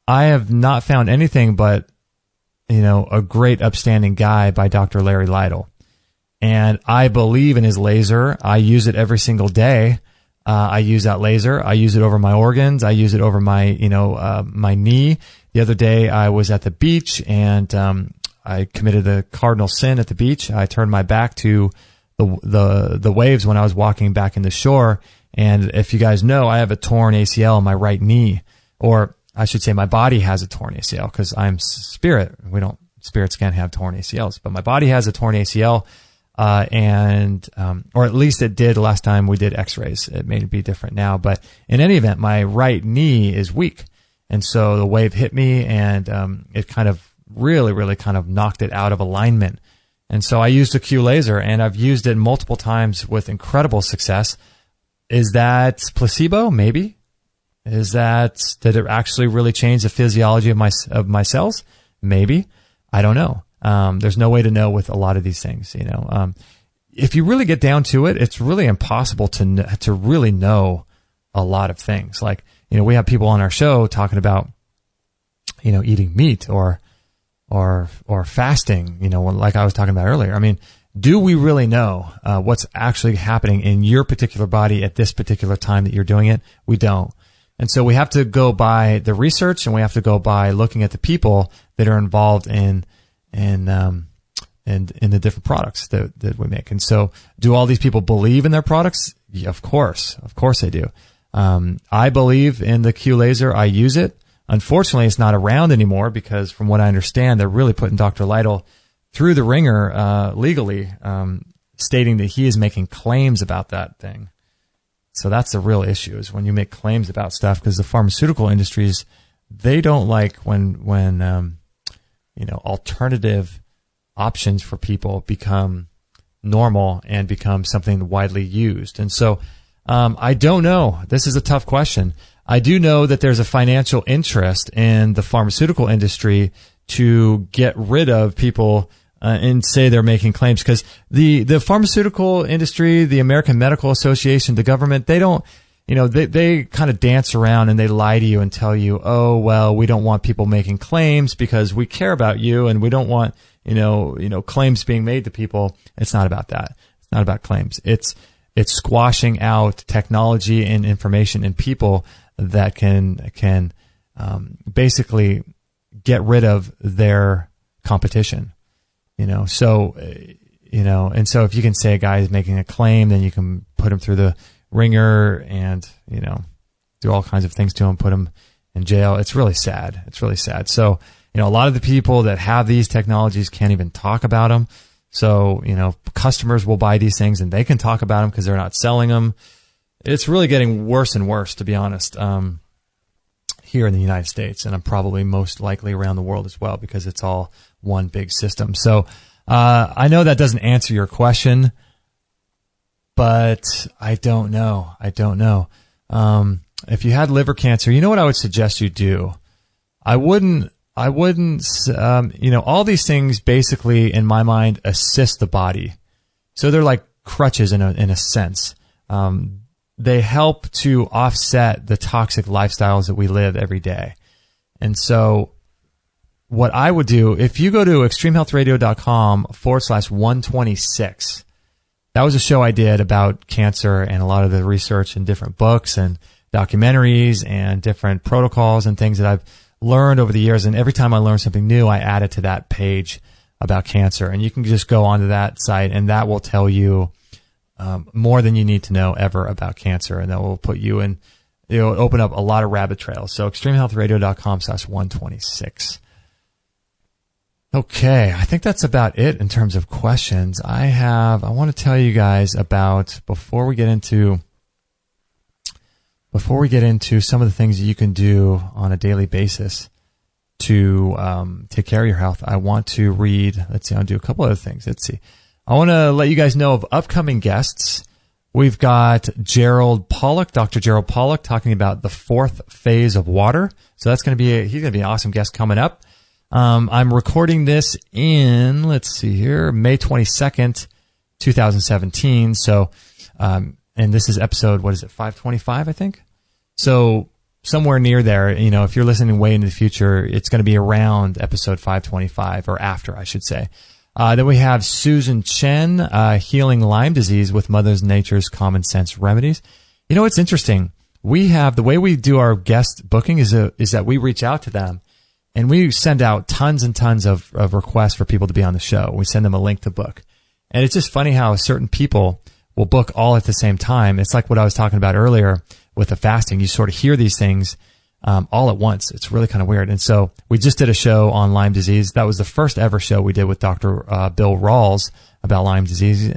I have not found anything but, a great upstanding guy by Dr. Larry Lytle. And I believe in his laser. I use it every single day. I use that laser. I use it over my organs. I use it over my, my knee. The other day I was at the beach and, I committed a cardinal sin at the beach. I turned my back to the waves when I was walking back in the shore. And if you guys know, I have a torn ACL in my right knee, or I should say my body has a torn ACL because I'm spirit. Spirits can't have torn ACLs, but my body has a torn ACL. Or at least it did last time we did x-rays. It may be different now, but in any event, my right knee is weak. And so the wave hit me and, it kind of really kind of knocked it out of alignment. And so I used a Q laser and I've used it multiple times with incredible success. Is that placebo? Maybe. Did it actually really change the physiology of my cells? Maybe. I don't know. There's no way to know with a lot of these things, if you really get down to it, it's really impossible to really know a lot of things. Like, we have people on our show talking about, eating meat or fasting, like I was talking about earlier. I mean, do we really know, what's actually happening in your particular body at this particular time that you're doing it? We don't. And so we have to go by the research and we have to go by looking at the people that are involved in the different products that we make. And so do all these people believe in their products? Yeah, of course they do. I believe in the Q laser. I use it. Unfortunately, it's not around anymore because from what I understand, they're really putting Dr. Lytle through the ringer, legally, stating that he is making claims about that thing. So that's the real issue, is when you make claims about stuff, because the pharmaceutical industries, they don't like when alternative options for people become normal and become something widely used. And so, I don't know. This is a tough question. I do know that there's a financial interest in the pharmaceutical industry to get rid of people and say they're making claims, because the pharmaceutical industry, the American Medical Association, the government, they don't, they kind of dance around and they lie to you and tell you, oh, well, we don't want people making claims because we care about you and we don't want, claims being made to people. It's not about that. It's not about claims. It's squashing out technology and information and people that can basically get rid of their competition. And so if you can say a guy is making a claim, then you can put him through the ringer and, do all kinds of things to him, put him in jail. It's really sad. So, a lot of the people that have these technologies can't even talk about them. So, customers will buy these things and they can talk about them because they're not selling them. It's really getting worse and worse, to be honest, here in the United States, and I'm probably most likely around the world as well because it's all one big system. So I know that doesn't answer your question, but I don't know. If you had liver cancer, you know what I would suggest you do? I wouldn't, all these things basically, in my mind, assist the body. So they're like crutches in a sense. They help to offset the toxic lifestyles that we live every day. And so what I would do, if you go to extremehealthradio.com/126, that was a show I did about cancer and a lot of the research and different books and documentaries and different protocols and things that I've learned over the years. And every time I learn something new, I add it to that page about cancer. And you can just go onto that site and that will tell you more than you need to know ever about cancer. And that will put you in, it'll open up a lot of rabbit trails. So extremehealthradio.com/126. Okay. I think that's about it in terms of questions. I want to tell you guys about, before we get into some of the things that you can do on a daily basis to take care of your health, I want to read, I'll do a couple other things. I want to let you guys know of upcoming guests. We've got Gerald Pollack, Dr. Gerald Pollack, talking about the 4th phase of water. So that's going to be, he's going to be an awesome guest coming up. I'm recording this in, May 22nd, 2017. So, and this is episode, 525, I think? So somewhere near there, if you're listening way into the future, it's going to be around episode 525, or after, I should say. Then we have Susan Chen, healing Lyme disease with Mother Nature's common sense remedies. It's interesting. The way we do our guest booking is that we reach out to them and we send out tons and tons of requests for people to be on the show. We send them a link to book. And it's just funny how certain people will book all at the same time. It's like what I was talking about earlier with the fasting. You sort of hear these things all at once. It's really kind of weird. And so we just did a show on Lyme disease. That was the first ever show we did with Dr. Bill Rawls about Lyme disease.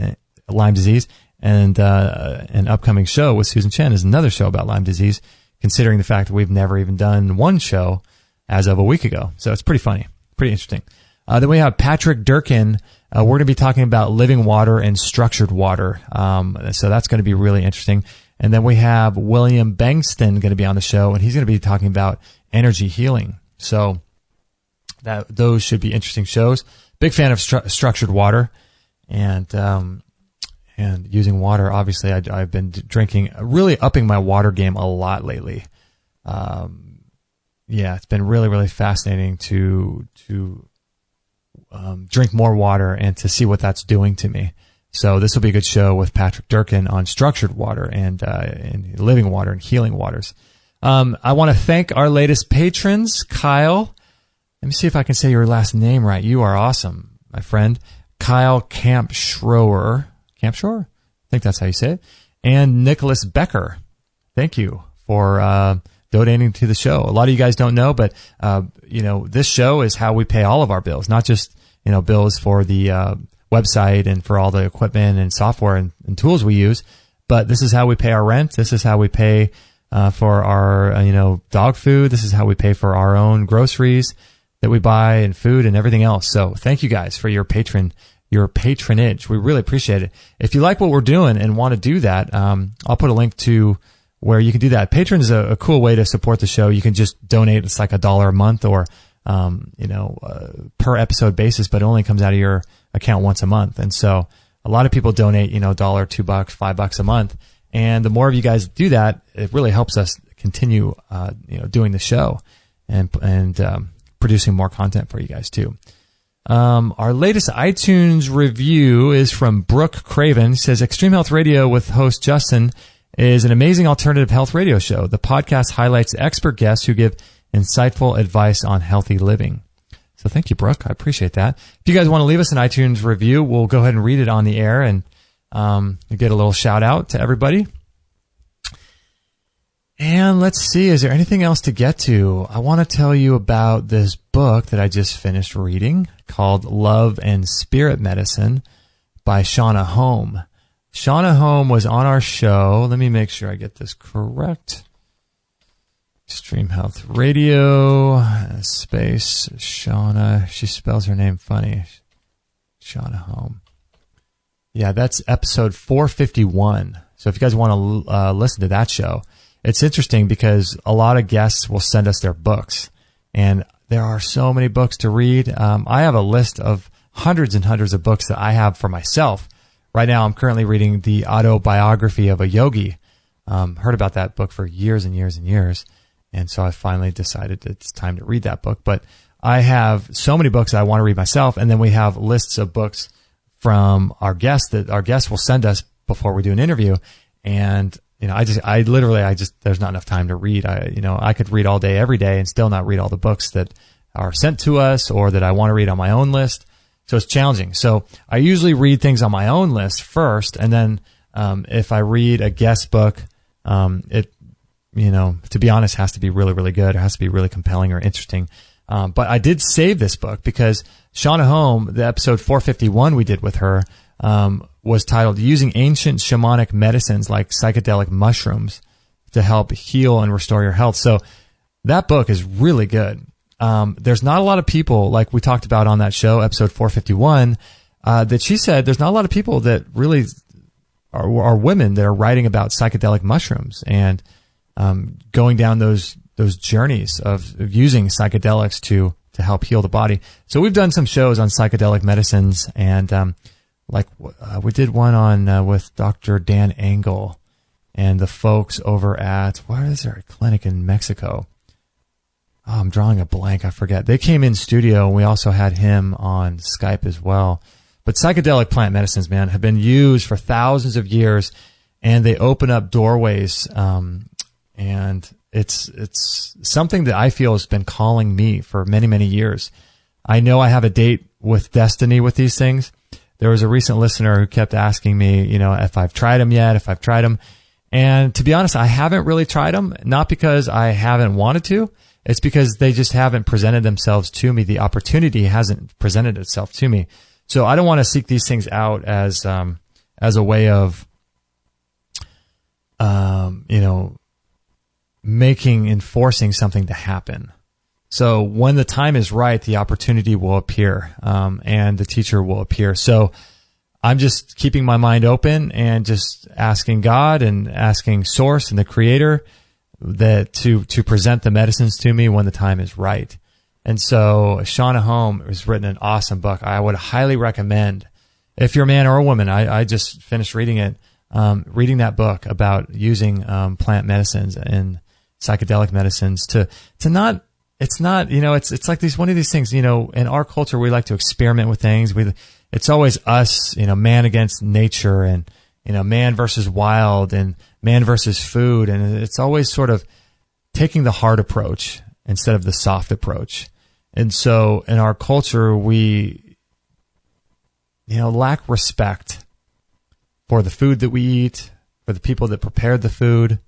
And an upcoming show with Susan Chen is another show about Lyme disease, considering the fact that we've never even done one show as of a week ago. So it's pretty funny, pretty interesting. Then we have Patrick Durkin. We're going to be talking about living water and structured water. So that's going to be really interesting. And then we have William Bengston going to be on the show, and he's going to be talking about energy healing. So those should be interesting shows. Big fan of structured water and using water. Obviously, I've been drinking, really upping my water game a lot lately. It's been really, really fascinating to drink more water and to see what that's doing to me. So this will be a good show with Patrick Durkin on structured water and living water and healing waters. I want to thank our latest patrons, Kyle. Let me see if I can say your last name right. You are awesome, my friend. Kyle Campschroer. Campschroer? I think that's how you say it. And Nicholas Becker. Thank you for donating to the show. A lot of you guys don't know, but this show is how we pay all of our bills, not just bills for the website and for all the equipment and software and tools we use, but this is how we pay our rent. This is how we pay for our dog food. This is how we pay for our own groceries that we buy and food and everything else. So thank you guys for your patronage. We really appreciate it. If you like what we're doing and want to do that, I'll put a link to where you can do that. Patreon is a cool way to support the show. You can just donate. It's like $1 a month or per episode basis, but it only comes out of your account once a month. And so a lot of people donate, $1, $2, $5 a month. And the more of you guys do that, it really helps us continue, doing the show and producing more content for you guys too. Our latest iTunes review is from Brooke Craven. It says, Extreme Health Radio with host Justin is an amazing alternative health radio show. The podcast highlights expert guests who give insightful advice on healthy living. So thank you, Brooke. I appreciate that. If you guys want to leave us an iTunes review, we'll go ahead and read it on the air and get a little shout out to everybody. And let's see, is there anything else to get to? I want to tell you about this book that I just finished reading called Love and Spirit Medicine by Shauna Home. Shauna Home was on our show. Let me make sure I get this correct. Extreme Health Radio, space, Shauna. She spells her name funny. Shauna Home. Yeah, that's episode 451. So if you guys want to listen to that show, it's interesting because a lot of guests will send us their books, and there are so many books to read. I have a list of hundreds and hundreds of books that I have for myself. Right now, I'm currently reading the autobiography of a yogi. Heard about that book for years and years and years, and so I finally decided it's time to read that book. But I have so many books that I want to read myself, and then we have lists of books from our guests that our guests will send us before we do an interview, and I literally, there's not enough time to read. I could read all day, every day and still not read all the books that are sent to us or that I want to read on my own list. So it's challenging. So I usually read things on my own list first. And then, if I read a guest book, to be honest, has to be really, really good. It has to be really compelling or interesting. But I did save this book because Shauna Home, the episode 451 we did with her, was titled Using Ancient Shamanic Medicines like Psychedelic Mushrooms to Help Heal and Restore Your Health. So that book is really good. There's not a lot of people, like we talked about on that show, episode 451, that she said there's not a lot of people that really are women that are writing about psychedelic mushrooms and going down those journeys of using psychedelics to help heal the body. So we've done some shows on psychedelic medicines, and we did one on with Dr. Dan Engel and the folks over at, where is there a clinic in Mexico? Oh, I'm drawing a blank. I forget. They came in studio, and we also had him on Skype as well. But psychedelic plant medicines, man, have been used for thousands of years, and they open up doorways. And it's something that I feel has been calling me for many, many years. I know I have a date with destiny with these things. There was a recent listener who kept asking me, if I've tried them yet, if I've tried them. And to be honest, I haven't really tried them, not because I haven't wanted to. It's because they just haven't presented themselves to me. The opportunity hasn't presented itself to me. So I don't want to seek these things out as a way of, enforcing something to happen. So when the time is right, the opportunity will appear, and the teacher will appear. So I'm just keeping my mind open and just asking God and asking Source and the Creator that to present the medicines to me when the time is right. And so Shauna Home has written an awesome book. I would highly recommend, if you're a man or a woman, I just finished reading it, reading that book about using plant medicines and psychedelic medicines to not. It's not, it's like one of these things, in our culture, we like to experiment with things. It's always us, man against nature and, man versus wild and man versus food. And it's always sort of taking the hard approach instead of the soft approach. And so in our culture, we, lack respect for the food that we eat, for the people that prepared the food,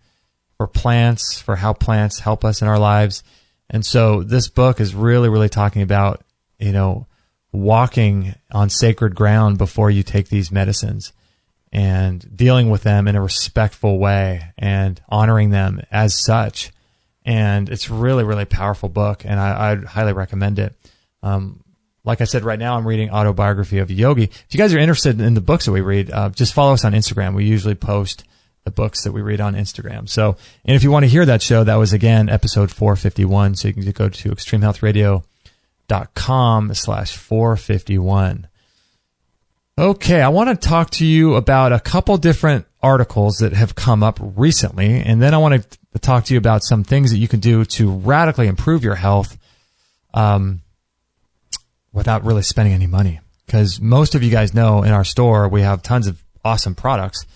for plants, for how plants help us in our lives. And so this book is really, really talking about, walking on sacred ground before you take these medicines and dealing with them in a respectful way and honoring them as such. And it's really, really powerful book, and I'd highly recommend it. Like I said, right now I'm reading Autobiography of a Yogi. If you guys are interested in the books that we read, just follow us on Instagram. We usually post the books that we read on Instagram. So, and if you want to hear that show, that was again episode 451. So you can go to extremehealthradio.com/451. Okay, I want to talk to you about a couple different articles that have come up recently, and then I want to talk to you about some things that you can do to radically improve your health without really spending any money. Because most of you guys know in our store we have tons of awesome products,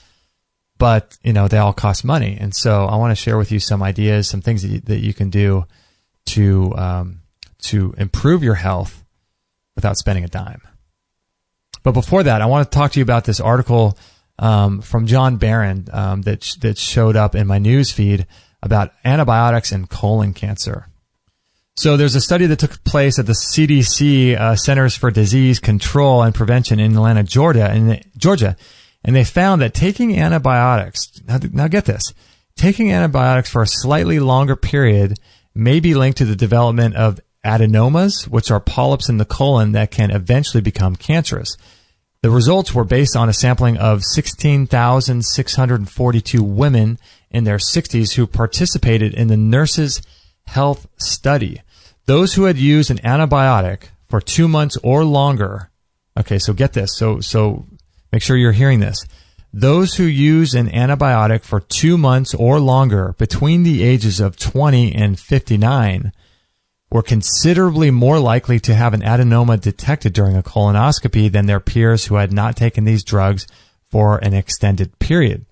but they all cost money. And so I want to share with you some ideas, some things that you can do to improve your health without spending a dime. But before that, I want to talk to you about this article from John Barron that showed up in my news feed about antibiotics and colon cancer. So there's a study that took place at the CDC, Centers for Disease Control and Prevention in Atlanta, Georgia, and they found that taking antibiotics, now get this, taking antibiotics for a slightly longer period may be linked to the development of adenomas, which are polyps in the colon that can eventually become cancerous. The results were based on a sampling of 16,642 women in their 60s who participated in the Nurses' Health Study. Those who had used an antibiotic for 2 months or longer. Okay, so get this. So make sure you're hearing this. Those who use an antibiotic for 2 months or longer between the ages of 20 and 59 were considerably more likely to have an adenoma detected during a colonoscopy than their peers who had not taken these drugs for an extended period.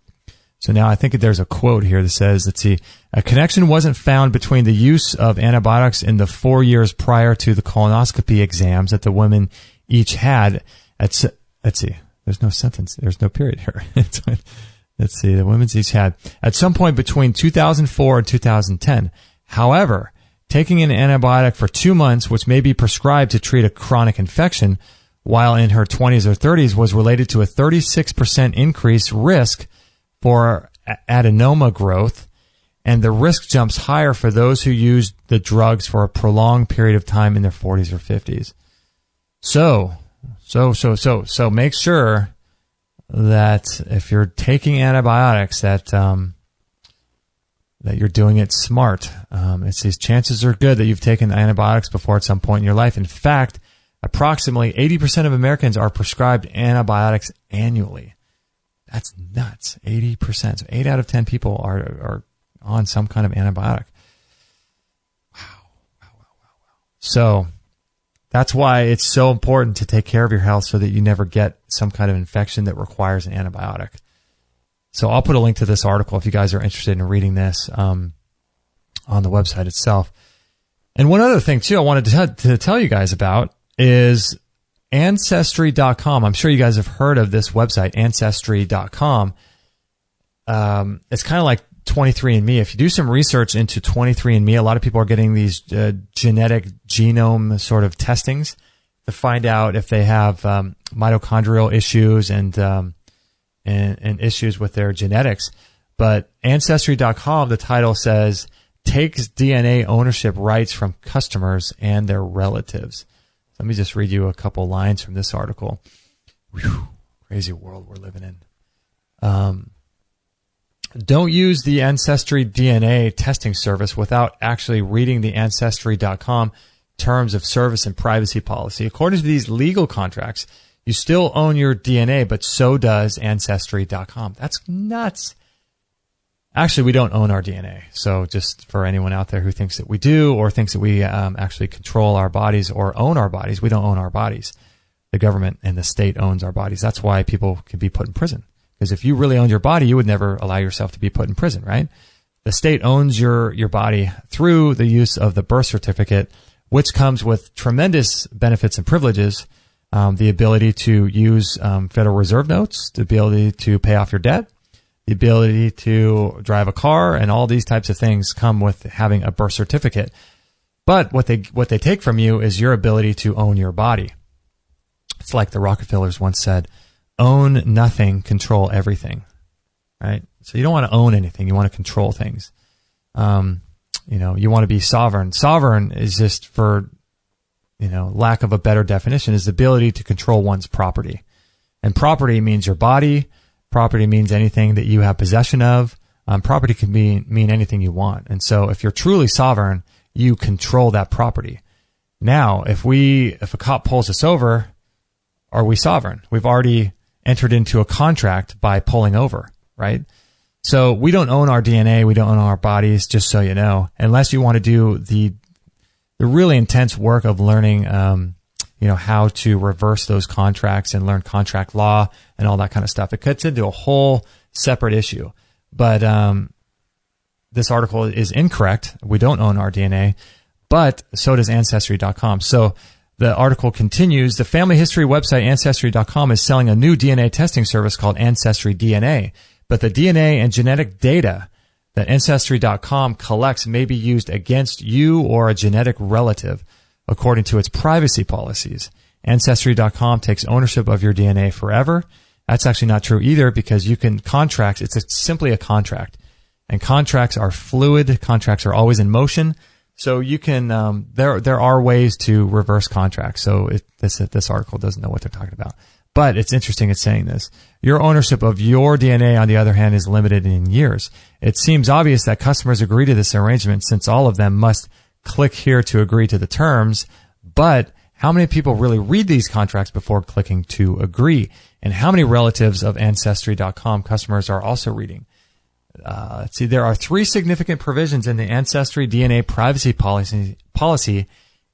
So now I think there's a quote here that says, let's see, a connection wasn't found between the use of antibiotics in the 4 years prior to the colonoscopy exams that the women each had. Let's see, there's no sentence, there's no period here. Let's see, the women's each had at some point between 2004 and 2010. However, taking an antibiotic for 2 months, which may be prescribed to treat a chronic infection, while in her 20s or 30s, was related to a 36% increased risk for adenoma growth, and the risk jumps higher for those who use the drugs for a prolonged period of time in their 40s or 50s. So make sure that if you're taking antibiotics that you're doing it smart. It's these chances are good that you've taken antibiotics before at some point in your life. In fact, approximately 80% of Americans are prescribed antibiotics annually. That's nuts. 80%. So 8 out of 10 people are on some kind of antibiotic. Wow. So that's why it's so important to take care of your health so that you never get some kind of infection that requires an antibiotic. So I'll put a link to this article if you guys are interested in reading this on the website itself. And one other thing, too, I wanted to tell you guys about is Ancestry.com. I'm sure you guys have heard of this website, Ancestry.com. It's kind of like 23andMe. If you do some research into 23andMe, a lot of people are getting these genetic genome sort of testings to find out if they have mitochondrial issues and issues with their genetics. But Ancestry.com, the title says, takes DNA ownership rights from customers and their relatives. Let me just read you a couple lines from this article. Whew, crazy world we're living in. Don't use the Ancestry DNA testing service without actually reading the Ancestry.com terms of service and privacy policy. According to these legal contracts, you still own your DNA, but so does Ancestry.com. That's nuts. Actually, we don't own our DNA. So just for anyone out there who thinks that we do or thinks that we actually control our bodies or own our bodies, we don't own our bodies. The government and the state owns our bodies. That's why people can be put in prison. Because if you really owned your body, you would never allow yourself to be put in prison, right? The state owns your body through the use of the birth certificate, which comes with tremendous benefits and privileges. The ability to use Federal Reserve notes, the ability to pay off your debt, the ability to drive a car, and all these types of things come with having a birth certificate. But what they take from you is your ability to own your body. It's like the Rockefellers once said, own nothing, control everything, right? So you don't want to own anything. You want to control things. You want to be sovereign. Sovereign is just for, lack of a better definition, is the ability to control one's property. And property means your body. Property means anything that you have possession of. Property can mean anything you want. And so if you're truly sovereign, you control that property. Now, if a cop pulls us over, are we sovereign? We've already entered into a contract by pulling over, right? So we don't own our DNA. We don't own our bodies, just so you know, unless you want to do the really intense work of learning, how to reverse those contracts and learn contract law and all that kind of stuff. It cuts into a whole separate issue. But this article is incorrect. We don't own our DNA, but so does Ancestry.com. So the article continues, the family history website Ancestry.com is selling a new DNA testing service called Ancestry DNA. But the DNA and genetic data that Ancestry.com collects may be used against you or a genetic relative according to its privacy policies. Ancestry.com takes ownership of your DNA forever. That's actually not true either, because you can contract. It's simply a contract. And contracts are fluid. Contracts are always in motion. So you can, there are ways to reverse contracts. So this article doesn't know what they're talking about. But it's interesting it's saying this. Your ownership of your DNA, on the other hand, is limited in years. It seems obvious that customers agree to this arrangement, since all of them must click here to agree to the terms. But how many people really read these contracts before clicking to agree? And how many relatives of Ancestry.com customers are also reading? Let's see, there are 3 significant provisions in the Ancestry DNA privacy policy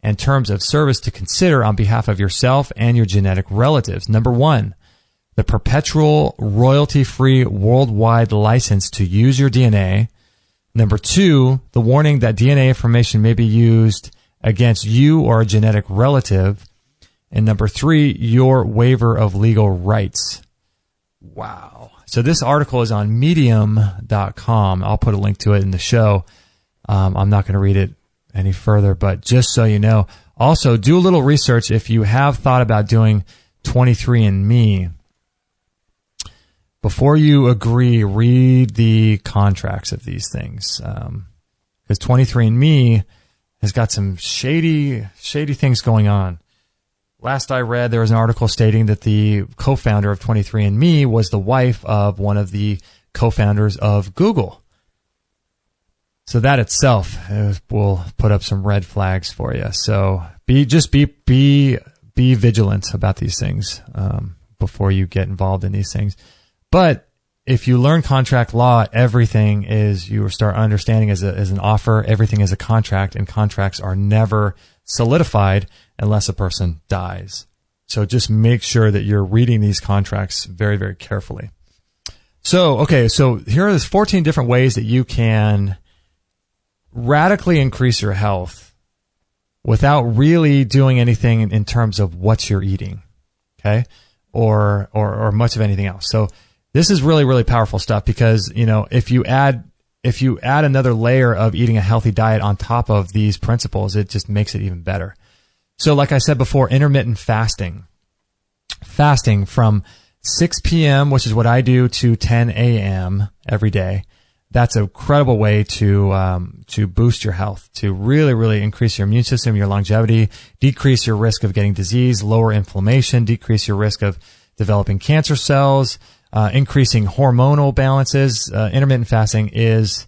and terms of service to consider on behalf of yourself and your genetic relatives. Number 1, the perpetual royalty-free worldwide license to use your DNA. Number 2, the warning that DNA information may be used against you or a genetic relative. And number 3, your waiver of legal rights. Wow. So this article is on medium.com. I'll put a link to it in the show. I'm not going to read it any further, but just so you know. Also, do a little research if you have thought about doing 23andMe. Before you agree, read the contracts of these things. Because 23andMe has got some shady things going on. Last I read, there was an article stating that the co-founder of 23andMe was the wife of one of the co-founders of Google. So that itself will put up some red flags for you. So be vigilant about these things before you get involved in these things. But if you learn contract law, everything is, you start understanding as an offer, everything is a contract, and contracts are never solidified unless a person dies. So just make sure that you're reading these contracts very, very carefully. So, okay, so here are 14 different ways that you can radically increase your health without really doing anything in terms of what you're eating, okay, or much of anything else. So this is really, really powerful stuff, because, you know, if you add another layer of eating a healthy diet on top of these principles, it just makes it even better. So like I said before, intermittent fasting from 6 p.m., which is what I do, to 10 a.m. every day. That's a credible way to boost your health, to really, really increase your immune system, your longevity, decrease your risk of getting disease, lower inflammation, decrease your risk of developing cancer cells, increasing hormonal balances. Intermittent fasting is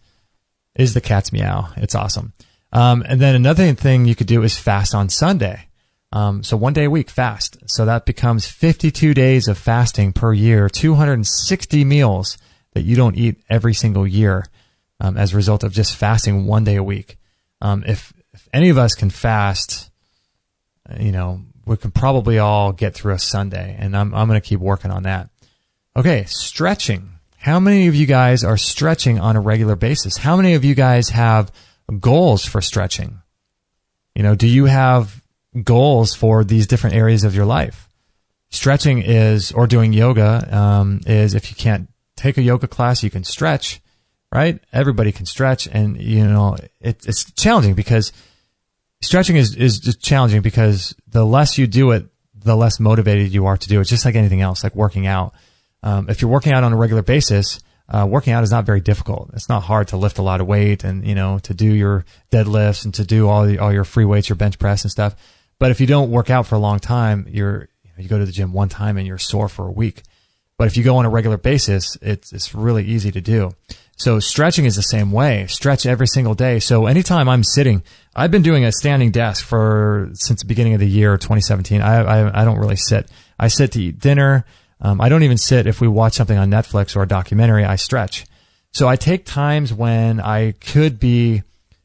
the cat's meow. It's awesome. And then another thing you could do is fast on Sunday. So 1 day a week fast. So that becomes 52 days of fasting per year, 260 meals that you don't eat every single year, as a result of just fasting 1 day a week. If any of us can fast, you know, we can probably all get through a Sunday, and I'm going to keep working on that. Okay, stretching. How many of you guys are stretching on a regular basis? How many of you guys have goals for stretching? You know, do you have goals for these different areas of your life? Stretching is, or doing yoga, is, if you can't take a yoga class, you can stretch, right? Everybody can stretch, and, you know, it's challenging, because stretching is just challenging, because the less you do it, the less motivated you are to do it. It's just like anything else, like working out. If you're working out on a regular basis, working out is not very difficult. It's not hard to lift a lot of weight, and, you know, to do your deadlifts and to do all your free weights, your bench press and stuff. But if you don't work out for a long time, you go to the gym one time and you're sore for a week. But if you go on a regular basis, it's really easy to do. So stretching is the same way. Stretch every single day. So anytime I'm sitting, I've been doing a standing desk since the beginning of the year, 2017. I don't really sit. I sit to eat dinner. I don't even sit if we watch something on Netflix or a documentary. I stretch. So I take times when I could be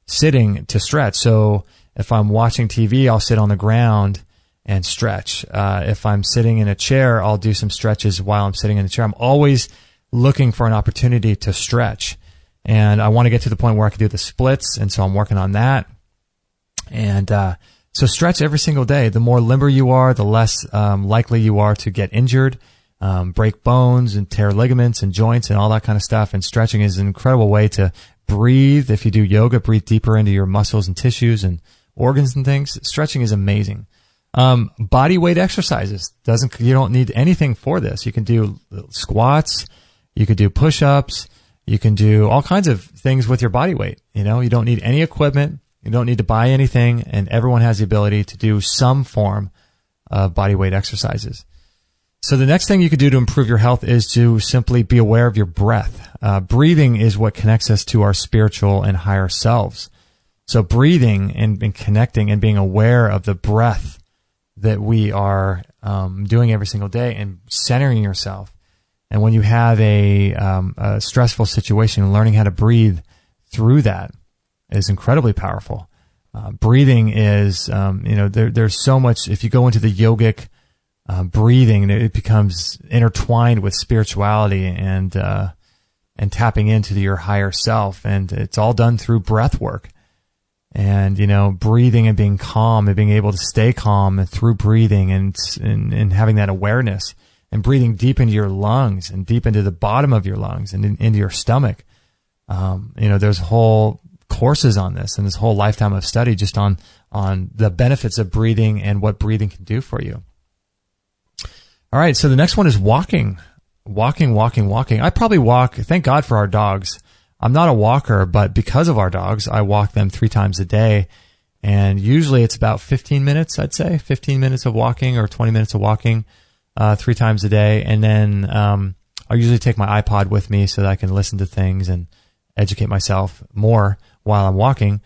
sitting to stretch. So if I'm watching TV, I'll sit on the ground and stretch. If I'm sitting in a chair, I'll do some stretches while I'm sitting in the chair. I'm always looking for an opportunity to stretch. And I want to get to the point where I can do the splits, and so I'm working on that. And so stretch every single day. The more limber you are, the less likely you are to get injured. break bones and tear ligaments and joints and all that kind of stuff. And stretching is an incredible way to breathe. If you do yoga, breathe deeper into your muscles and tissues and organs and things. Stretching is amazing. Body weight exercises. You don't need anything for this. You can do squats. You could do push-ups. You can do all kinds of things with your body weight. You don't need any equipment. You don't need to buy anything, and everyone has the ability to do some form of body weight exercises. So the next thing you could do to improve your health is to simply be aware of your breath. Breathing is what connects us to our spiritual and higher selves. So breathing and connecting and being aware of the breath that we are doing every single day and centering yourself. And when you have a stressful situation, learning how to breathe through that is incredibly powerful. Breathing is, there's so much. If you go into the yogic breathing, it becomes intertwined with spirituality and tapping into your higher self, and it's all done through breath work. And breathing and being calm and being able to stay calm and through breathing and having that awareness and breathing deep into your lungs and deep into the bottom of your lungs and into your stomach. There's whole courses on this and this whole lifetime of study just on the benefits of breathing and what breathing can do for you. All right. So the next one is walking. I probably walk. Thank God for our dogs. I'm not a walker, but because of our dogs, I walk them 3 times a day. And usually it's about 15 minutes, I'd say 15 minutes of walking or 20 minutes of walking, 3 times a day. And then, I usually take my iPod with me so that I can listen to things and educate myself more while I'm walking.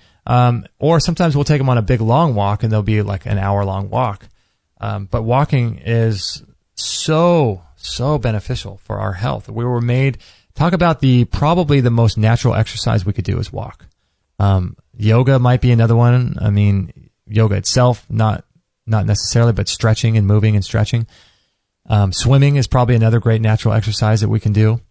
Or sometimes we'll take them on a big long walk and they'll be like an hour-long walk. But walking is so beneficial for our health. We were made, talk about probably the most natural exercise we could do is walk. Yoga might be another one. I mean, yoga itself, not necessarily, but stretching and moving and stretching. Swimming is probably another great natural exercise that we can do.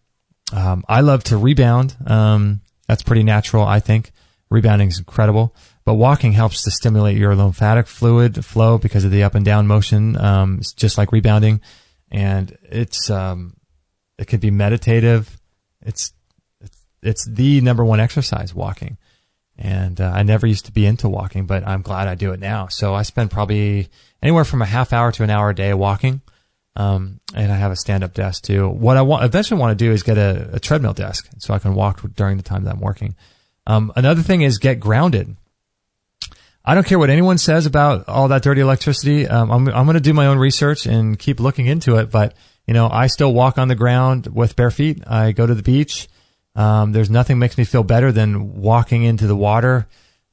I love to rebound. That's pretty natural, I think. Rebounding is incredible. But walking helps to stimulate your lymphatic fluid flow because of the up and down motion. It's just like rebounding. And it could be meditative. It's the number one exercise, walking. And I never used to be into walking, but I'm glad I do it now. So I spend probably anywhere from a half hour to an hour a day walking. And I have a stand-up desk too. What I eventually want to do is get a treadmill desk so I can walk during the time that I'm working. Another thing is get grounded. I don't care what anyone says about all that dirty electricity. I'm going to do my own research and keep looking into it. But, I still walk on the ground with bare feet. I go to the beach. There's nothing makes me feel better than walking into the water,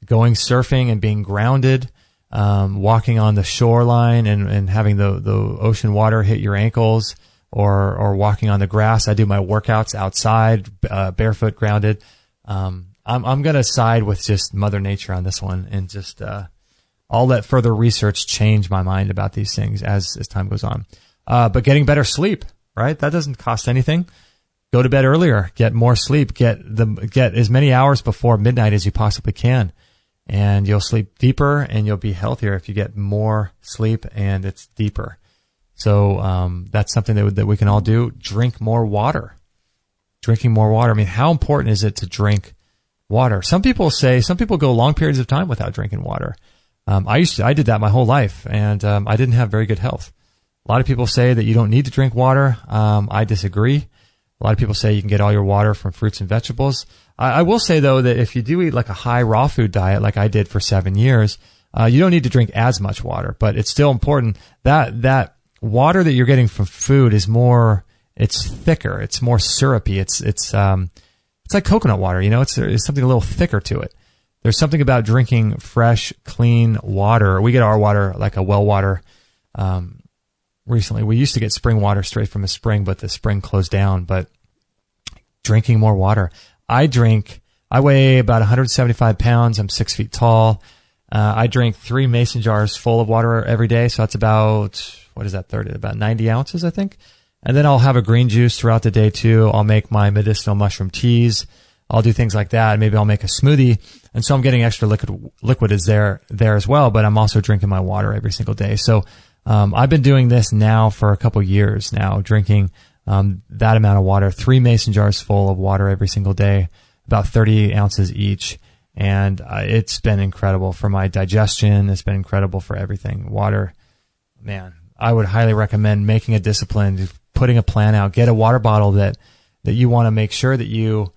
going surfing and being grounded, walking on the shoreline and having the ocean water hit your ankles, or walking on the grass. I do my workouts outside, barefoot, grounded. I'm going to side with just Mother Nature on this one and just, I'll let further research change my mind about these things as time goes on. But getting better sleep, right? That doesn't cost anything. Go to bed earlier, get more sleep, get as many hours before midnight as you possibly can. And you'll sleep deeper and you'll be healthier if you get more sleep and it's deeper. So, that's something that we can all do. Drink more water. Drinking more water. I mean, how important is it to drink water? Some people go long periods of time without drinking water. I did that my whole life and, I didn't have very good health. A lot of people say that you don't need to drink water. I disagree. A lot of people say you can get all your water from fruits and vegetables. I will say though that if you do eat like a high raw food diet, like I did for 7 years, you don't need to drink as much water, but it's still important that water that you're getting from food is it's thicker. It's more syrupy. It's like coconut water, it's something a little thicker to it. There's something about drinking fresh, clean water. We get our water like a well water, recently. We used to get spring water straight from a spring, but the spring closed down. But drinking more water. I weigh about 175 pounds. I'm 6 feet tall. I drink 3 mason jars full of water every day. So that's about, about 90 ounces, I think. And then I'll have a green juice throughout the day too. I'll make my medicinal mushroom teas. I'll do things like that. Maybe I'll make a smoothie. And so I'm getting extra liquid is there as well, but I'm also drinking my water every single day. So, I've been doing this now for a couple years now, drinking that amount of water, 3 mason jars full of water every single day, about 30 ounces each. And it's been incredible for my digestion. It's been incredible for everything. Water, man, I would highly recommend making a discipline, putting a plan out. Get a water bottle that you want to make sure that you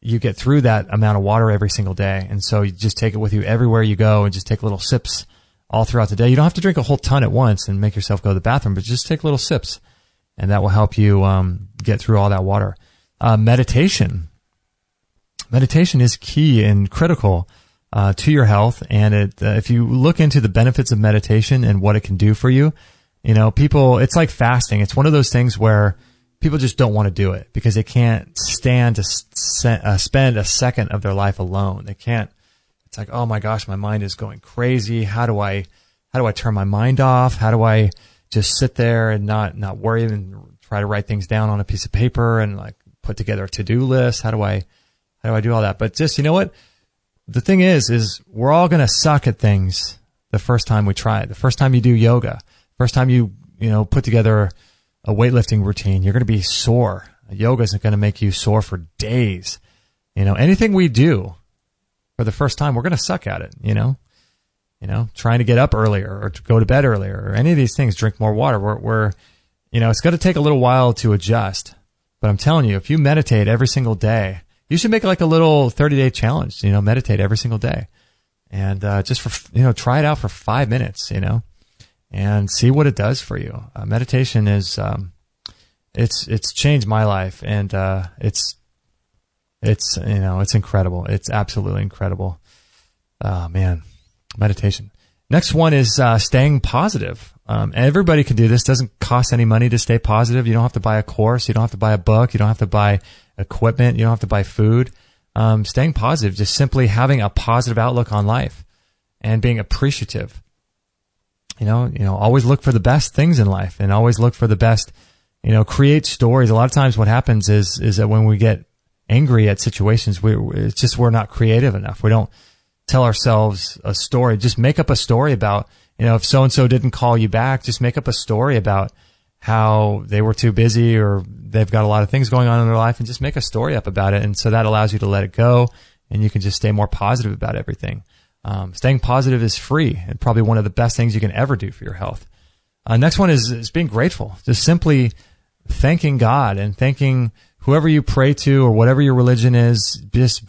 get through that amount of water every single day. And so you just take it with you everywhere you go and just take little sips all throughout the day. You don't have to drink a whole ton at once and make yourself go to the bathroom, but just take little sips, and that will help you get through all that water. Meditation. Meditation is key and critical to your health. And if you look into the benefits of meditation and what it can do for you, people, it's like fasting. It's one of those things where people just don't want to do it because they can't stand to spend a second of their life alone. They can't. It's like, oh my gosh, my mind is going crazy. How do I turn my mind off? How do I just sit there and not worry and try to write things down on a piece of paper and like put together a to-do list? How do I do all that? But just, you know what? The thing is we're all going to suck at things the first time we try it. The first time you do yoga, first time you put together a weightlifting routine, you're going to be sore. Yoga isn't going to make you sore for days. Anything we do for the first time, we're going to suck at it, trying to get up earlier or to go to bed earlier or any of these things, drink more water. We're it's going to take a little while to adjust, but I'm telling you, if you meditate every single day, you should make like a little 30-day challenge, meditate every single day and, just for, try it out for 5 minutes, and see what it does for you. Meditation is, it's changed my life, and, it's incredible. It's absolutely incredible. Oh man, meditation. Next one is, staying positive. Everybody can do this. Doesn't cost any money to stay positive. You don't have to buy a course. You don't have to buy a book. You don't have to buy equipment. You don't have to buy food. Staying positive, just simply having a positive outlook on life and being appreciative. Always look for the best things in life and always look for the best, create stories. A lot of times what happens is that when we get angry at situations, it's just, we're not creative enough. We don't tell ourselves a story. Just make up a story about, if so-and-so didn't call you back, just make up a story about how they were too busy or they've got a lot of things going on in their life, and just make a story up about it. And so that allows you to let it go, and you can just stay more positive about everything. Staying positive is free and probably one of the best things you can ever do for your health. Next one is being grateful. Just simply thanking God and thanking whoever you pray to or whatever your religion is, just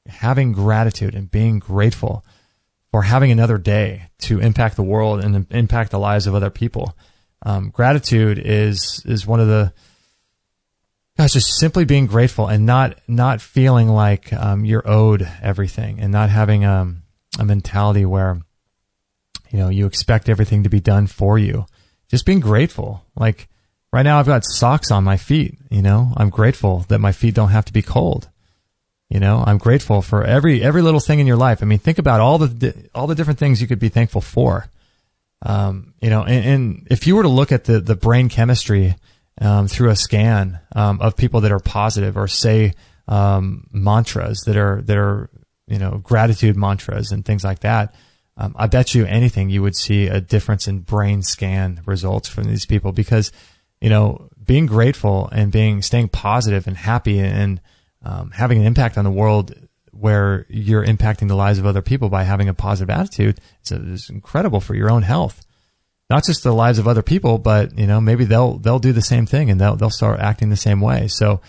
having gratitude and being grateful for having another day to impact the world and impact the lives of other people. Gratitude is one of the, just simply being grateful and not feeling like you're owed everything, and not having a mentality where you expect everything to be done for you. Just being grateful. Like right now I've got socks on my feet, I'm grateful that my feet don't have to be cold. I'm grateful for every little thing in your life. I mean, think about all the different things you could be thankful for. And if you were to look at the brain chemistry through a scan of people that are positive, or say mantras that are gratitude mantras and things like that, I bet you anything you would see a difference in brain scan results from these people, because being grateful and staying positive and happy and having an impact on the world where you're impacting the lives of other people by having a positive attitude, it's incredible for your own health. Not just the lives of other people, but maybe they'll do the same thing and they'll start acting the same way. So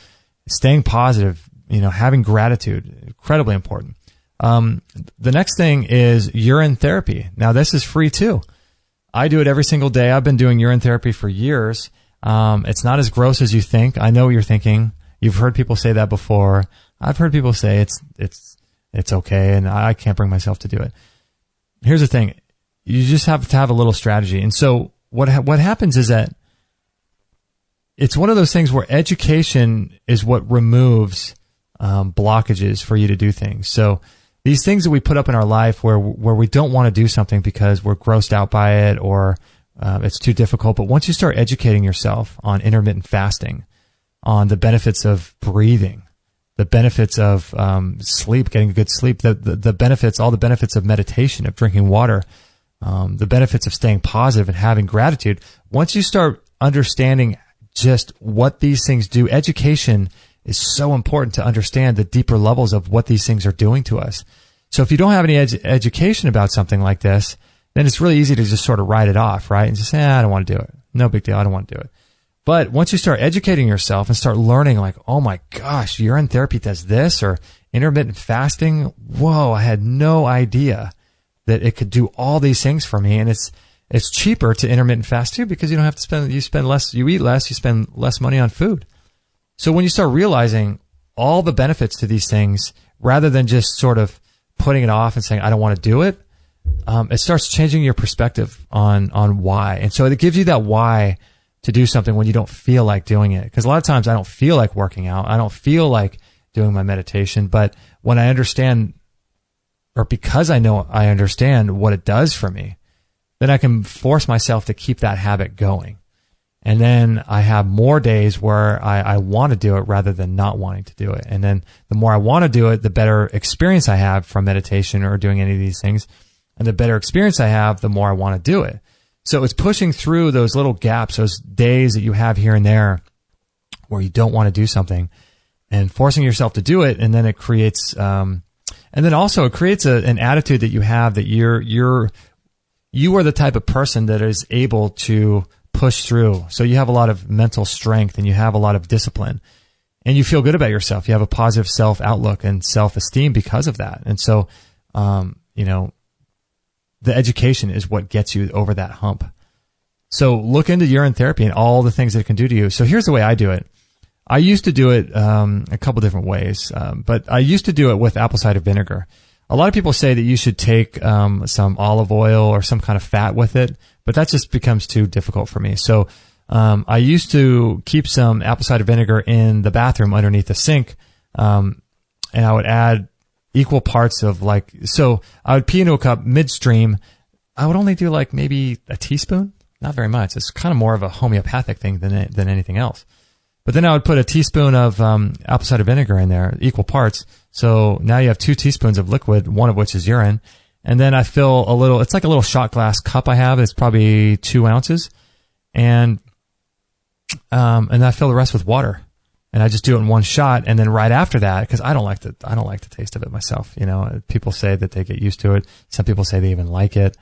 staying positive, having gratitude, incredibly important. The next thing is urine therapy. Now this is free too. I do it every single day. I've been doing urine therapy for years. It's not as gross as you think. I know what you're thinking. You've heard people say that before. I've heard people say it's okay, and I can't bring myself to do it. Here's the thing. You just have to have a little strategy. And so what happens is that it's one of those things where education is what removes blockages for you to do things. So these things that we put up in our life where we don't want to do something because we're grossed out by it, or it's too difficult. But once you start educating yourself on intermittent fasting, on the benefits of breathing, the benefits of sleep, getting good sleep, the benefits, all the benefits of meditation, of drinking water, the benefits of staying positive and having gratitude. Once you start understanding just what these things do, education is so important to understand the deeper levels of what these things are doing to us. So if you don't have any education about something like this, then it's really easy to just sort of write it off, right? And just say, I don't want to do it. No big deal. I don't want to do it. But once you start educating yourself and start learning like, oh my gosh, urine therapy does this, or intermittent fasting. Whoa, I had no idea that it could do all these things for me. And it's cheaper to intermittent fast too, because you don't have to spend, you eat less, you spend less money on food. So when you start realizing all the benefits to these things, rather than just sort of putting it off and saying, I don't want to do it, it starts changing your perspective on why. And so it gives you that why to do something when you don't feel like doing it. Because a lot of times I don't feel like working out. I don't feel like doing my meditation. But when I understand, or because I know I understand what it does for me, then I can force myself to keep that habit going. And then I have more days where I want to do it rather than not wanting to do it. And then the more I want to do it, the better experience I have from meditation or doing any of these things. And the better experience I have, the more I want to do it. So it's pushing through those little gaps, those days that you have here and there where you don't want to do something, and forcing yourself to do it. And then it creates, and then also it creates an attitude that you have that you are the type of person that is able to push through. So you have a lot of mental strength and you have a lot of discipline, and you feel good about yourself. You have a positive self outlook and self-esteem because of that. And so, the education is what gets you over that hump. So look into urine therapy and all the things that it can do to you. So here's the way I do it. I used to do it a couple different ways, but I used to do it with apple cider vinegar. A lot of people say that you should take some olive oil or some kind of fat with it, but that just becomes too difficult for me. So I used to keep some apple cider vinegar in the bathroom underneath the sink, and I would add equal parts of so I would pee into a cup midstream. I would only do like maybe a teaspoon, not very much. It's kind of more of a homeopathic thing than anything else. But then I would put a teaspoon of apple cider vinegar in there, equal parts. So now you have 2 teaspoons of liquid, one of which is urine. And then I fill it's like a little shot glass cup I have. It's probably 2 ounces. And I fill the rest with water. And I just do it in one shot. And then right after that, because I don't like the taste of it myself. People say that they get used to it. Some people say they even like it.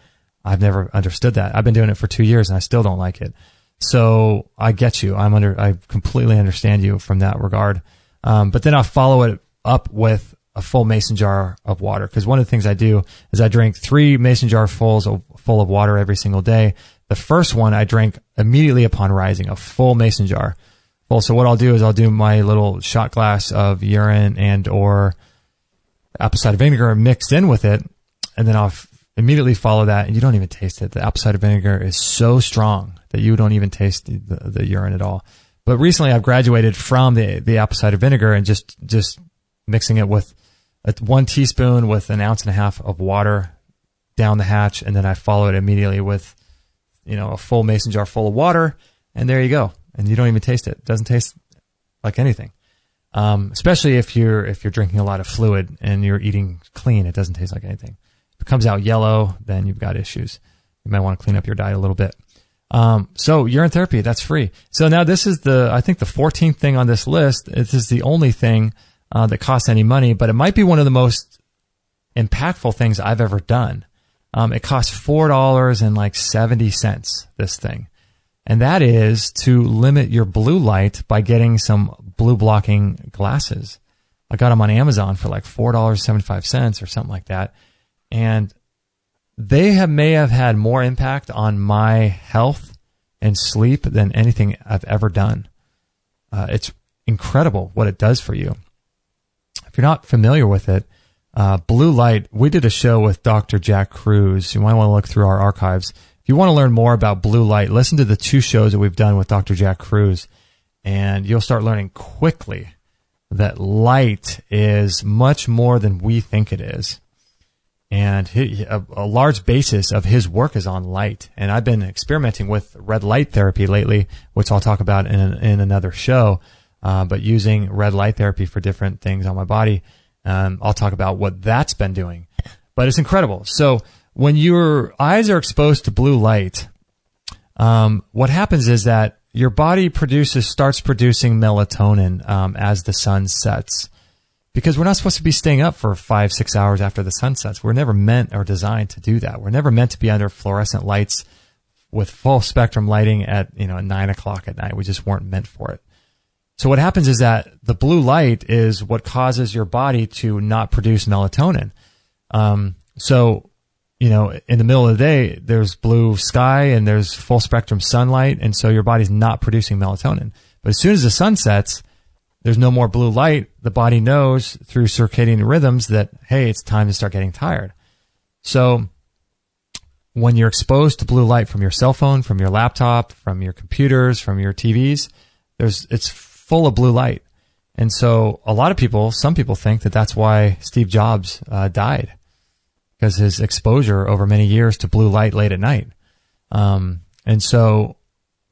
I've never understood that. I've been doing it for 2 years and I still don't like it. So I get you. I completely understand you from that regard. But then I'll follow it up with a full mason jar of water. Because one of the things I do is I drink 3 mason jar full of water every single day. The first one I drink immediately upon rising, a full mason jar full. So what I'll do is I'll do my little shot glass of urine and or apple cider vinegar mixed in with it. And then I'll immediately follow that, and you don't even taste it. The apple cider vinegar is so strong that you don't even taste the urine at all. But recently I've graduated from the apple cider vinegar and just mixing it with 1 teaspoon with 1.5 ounces of water down the hatch. And then I follow it immediately with, a full mason jar full of water. And there you go. And you don't even taste it. It doesn't taste like anything. Especially if you're drinking a lot of fluid and you're eating clean, it doesn't taste like anything. If it comes out yellow, then you've got issues. You might want to clean up your diet a little bit. So urine therapy, that's free. So now this is I think the 14th thing on this list. This is the only thing that costs any money, but it might be one of the most impactful things I've ever done. It costs $4.70, this thing. And that is to limit your blue light by getting some blue blocking glasses. I got them on Amazon for like $4.75 or something like that. And they may have had more impact on my health and sleep than anything I've ever done. It's incredible what it does for you. If you're not familiar with it, blue light, we did a show with Dr. Jack Cruz. You might want to look through our archives. If you want to learn more about blue light, listen to the 2 shows that we've done with Dr. Jack Cruz, and you'll start learning quickly that light is much more than we think it is. And a large basis of his work is on light. And I've been experimenting with red light therapy lately, which I'll talk about in another show, but using red light therapy for different things on my body. I'll talk about what that's been doing. But it's incredible. So when your eyes are exposed to blue light, what happens is that your body starts producing melatonin as the sun sets. Because we're not supposed to be staying up for 5-6 hours after the sun sets. We're never meant or designed to do that. We're never meant to be under fluorescent lights with full spectrum lighting at 9 o'clock at night. We just weren't meant for it. So what happens is that the blue light is what causes your body to not produce melatonin. So in the middle of the day, there's blue sky and there's full spectrum sunlight, and so your body's not producing melatonin. But as soon as the sun sets, there's no more blue light. The body knows through circadian rhythms that, hey, it's time to start getting tired. So when you're exposed to blue light from your cell phone, from your laptop, from your computers, from your TVs, it's full of blue light. And so some people think that that's why Steve Jobs died, because his exposure over many years to blue light late at night. And so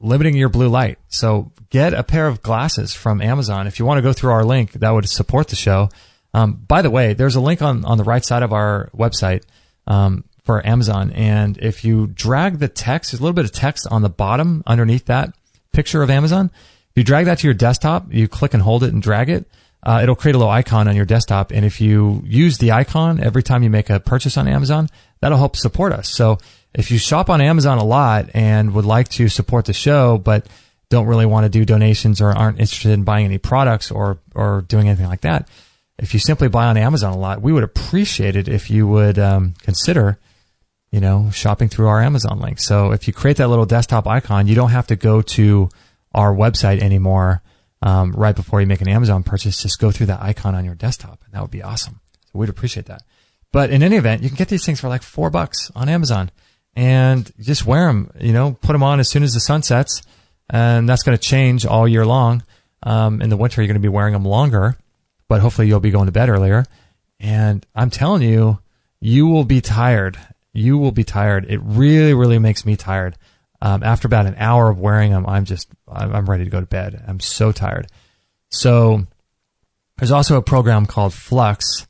limiting your blue light. So get a pair of glasses from Amazon. If you want to go through our link, that would support the show. By the way, there's a link on the right side of our website for Amazon. And if you drag the text, there's a little bit of text on the bottom underneath that picture of Amazon. If you drag that to your desktop, you click and hold it and drag it, it'll create a little icon on your desktop. And if you use the icon every time you make a purchase on Amazon, that'll help support us. So if you shop on Amazon a lot and would like to support the show, but don't really want to do donations or aren't interested in buying any products or doing anything like that, if you simply buy on Amazon a lot, we would appreciate it if you would consider, shopping through our Amazon link. So if you create that little desktop icon, you don't have to go to our website anymore right before you make an Amazon purchase. Just go through that icon on your desktop, and that would be awesome. So we'd appreciate that. But in any event, you can get these things for like $4 on Amazon. And just wear them, put them on as soon as the sun sets, and that's going to change all year long. In the winter, you're going to be wearing them longer, but hopefully you'll be going to bed earlier. And I'm telling you, you will be tired. You will be tired. It really, really makes me tired. After about an hour of wearing them, I'm ready to go to bed. I'm so tired. So there's also a program called Flux.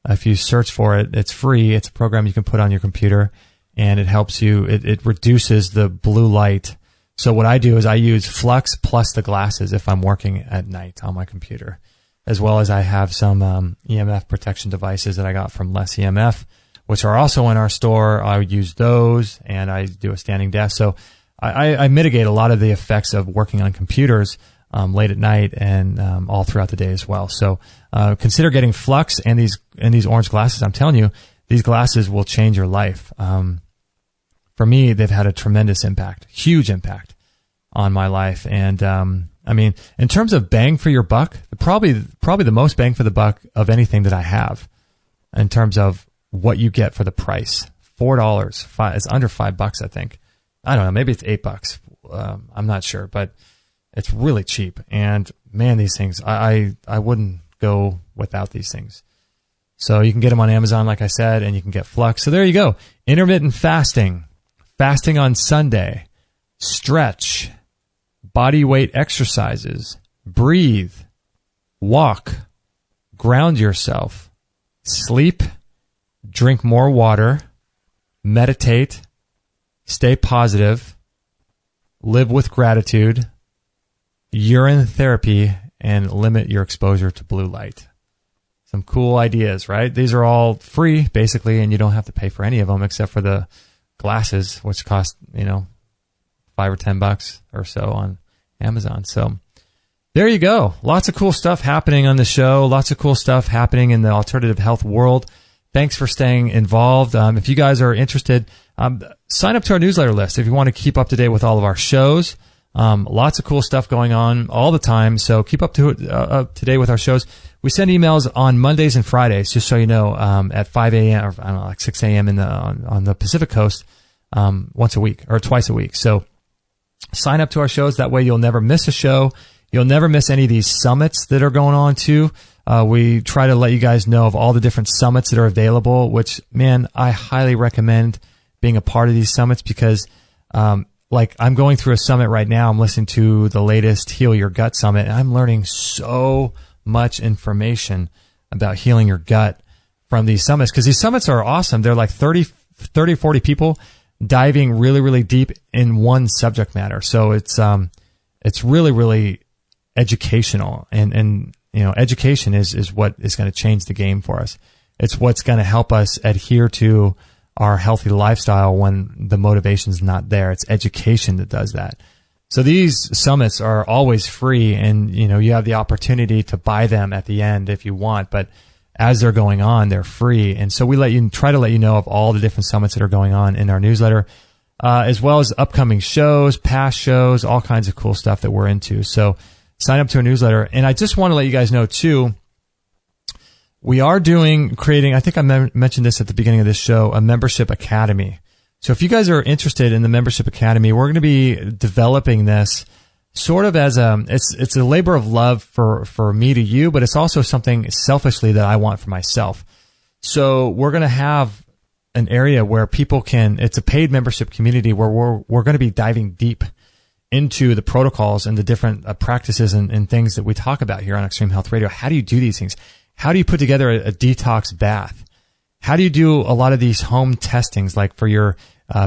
If you search for it, it's free. It's a program you can put on your computer. And it helps you, it reduces the blue light. So what I do is I use Flux plus the glasses if I'm working at night on my computer, as well as I have some EMF protection devices that I got from Less EMF, which are also in our store. I use those, and I do a standing desk. So I mitigate a lot of the effects of working on computers late at night and all throughout the day as well. So consider getting Flux and these orange glasses. I'm telling you, these glasses will change your life. For me, they've had a tremendous impact, huge impact on my life. And in terms of bang for your buck, probably the most bang for the buck of anything that I have in terms of what you get for the price. $4, it's under $5, I think. I don't know, maybe it's $8. I'm not sure, but it's really cheap. And man, these things, I wouldn't go without these things. So you can get them on Amazon, like I said, and you can get Flux. So there you go. Intermittent fasting. Fasting on Sunday, stretch, body weight exercises, breathe, walk, ground yourself, sleep, drink more water, meditate, stay positive, live with gratitude, urine therapy, and limit your exposure to blue light. Some cool ideas, right? These are all free, basically, and you don't have to pay for any of them except for the glasses, which cost, $5 or $10 or so on Amazon. So there you go. Lots of cool stuff happening on the show. Lots of cool stuff happening in the alternative health world. Thanks for staying involved. If you guys are interested, sign up to our newsletter list if you want to keep up to date with all of our shows. Lots of cool stuff going on all the time. So keep up to date with our shows. We send emails on Mondays and Fridays, just so you know, at 5 a.m. or I don't know, like 6 a.m. on the Pacific Coast, once a week or twice a week. So sign up to our shows. That way you'll never miss a show. You'll never miss any of these summits that are going on too. We try to let you guys know of all the different summits that are available, which, man, I highly recommend being a part of these summits because, like I'm going through a summit right now. I'm listening to the latest Heal Your Gut Summit, and I'm learning so much information about healing your gut from these summits, because these summits are awesome. They're like 30 30, 40 people diving really, really deep in one subject matter. So it's really, really educational, and education is what is going to change the game for us. It's what's going to help us adhere to our healthy lifestyle when the motivation's not there. It's education that does that. So these summits are always free, and you have the opportunity to buy them at the end if you want, but as they're going on, they're free. And so we try to let you know of all the different summits that are going on in our newsletter, as well as upcoming shows, past shows, all kinds of cool stuff that we're into. So sign up to our newsletter. And I just want to let you guys know too, we are creating, I think I mentioned this at the beginning of this show, a membership academy. So if you guys are interested in the membership academy, we're going to be developing this sort of as it's a labor of love for me to you, but it's also something selfishly that I want for myself. So we're going to have an area where people it's a paid membership community where we're going to be diving deep into the protocols and the different practices and things that we talk about here on Extreme Health Radio. How do you do these things? How do you put together a detox bath? How do you do a lot of these home testings, like for your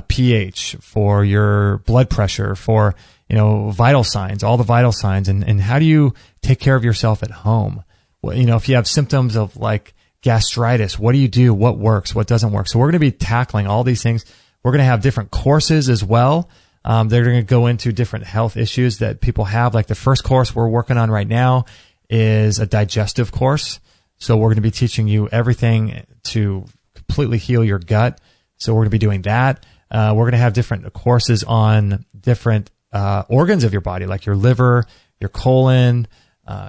pH, for your blood pressure, for vital signs, all the vital signs, and how do you take care of yourself at home? Well, if you have symptoms of like gastritis, what do you do? What works? What doesn't work? So we're going to be tackling all these things. We're going to have different courses as well. They're going to go into different health issues that people have. Like the first course we're working on right now is a digestive course. So we're going to be teaching you everything to completely heal your gut. So we're going to be doing that. We're going to have different courses on different organs of your body, like your liver, your colon,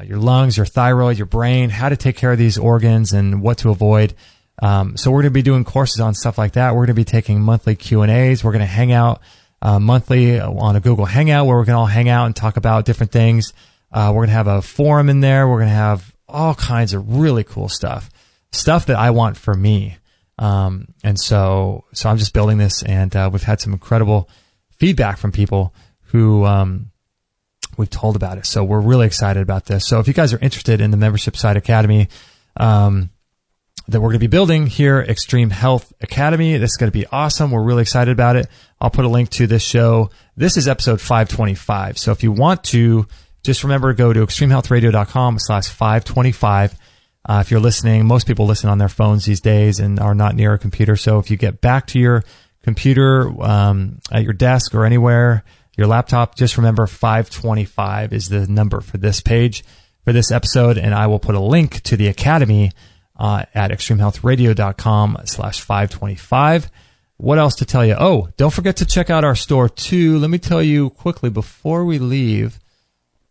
your lungs, your thyroid, your brain, how to take care of these organs and what to avoid. So we're going to be doing courses on stuff like that. We're going to be taking monthly Q&As. We're going to hang out monthly on a Google Hangout where we can all hang out and talk about different things. We're going to have a forum in there. We're going to have all kinds of really cool stuff that I want for me. And so I'm just building this, and we've had some incredible feedback from people who we've told about it. So we're really excited about this. So if you guys are interested in the Membership Site Academy that we're going to be building here, Extreme Health Academy, this is going to be awesome. We're really excited about it. I'll put a link to this show. This is episode 525. So if you want to, just remember to go to extremehealthradio.com/525. If you're listening, most people listen on their phones these days and are not near a computer. So if you get back to your computer at your desk or anywhere, your laptop, just remember 525 is the number for this page, for this episode, and I will put a link to the Academy at extremehealthradio.com/525. What else to tell you? Oh, don't forget to check out our store too. Let me tell you quickly before we leave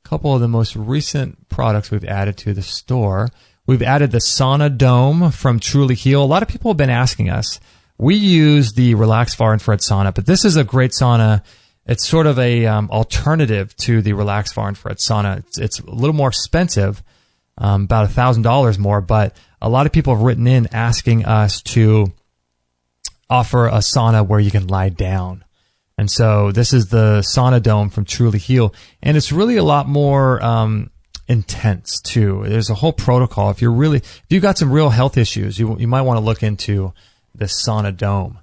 a couple of the most recent products we've added to the store. We've added the Sauna Dome from Truly Heal. A lot of people have been asking us. We use the Relax Far Infrared Sauna, but this is a great sauna. It's sort of a alternative to the Relax Far Infrared Sauna. It's a little more expensive, about $1,000 more, but a lot of people have written in asking us to offer a sauna where you can lie down. And so this is the Sauna Dome from Truly Heal, and it's really a lot more intense too. There's a whole protocol. If you've got some real health issues, you might want to look into the Sauna Dome.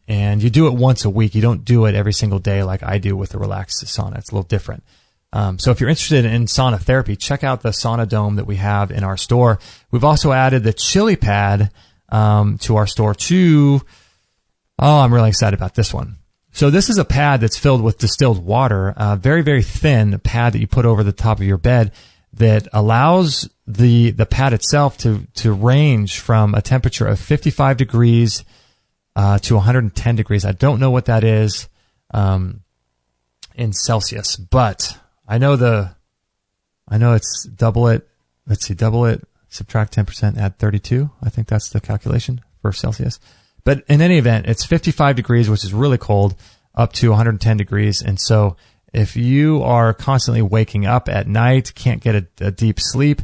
And you do it once a week. You don't do it every single day like I do with the Relax Sauna. It's a little different. So if you're interested in sauna therapy, check out the Sauna Dome that we have in our store. We've also added the Chili Pad to our store too. Oh, I'm really excited about this one. So this is a pad that's filled with distilled water, very, very thin pad that you put over the top of your bed that allows the pad itself to range from a temperature of 55 degrees to 110 degrees. I don't know what that is in Celsius, but I know it's double it. Let's see, double it, subtract 10%, add 32. I think that's the calculation for Celsius. But in any event, it's 55 degrees, which is really cold, up to 110 degrees. And so if you are constantly waking up at night, can't get a deep sleep,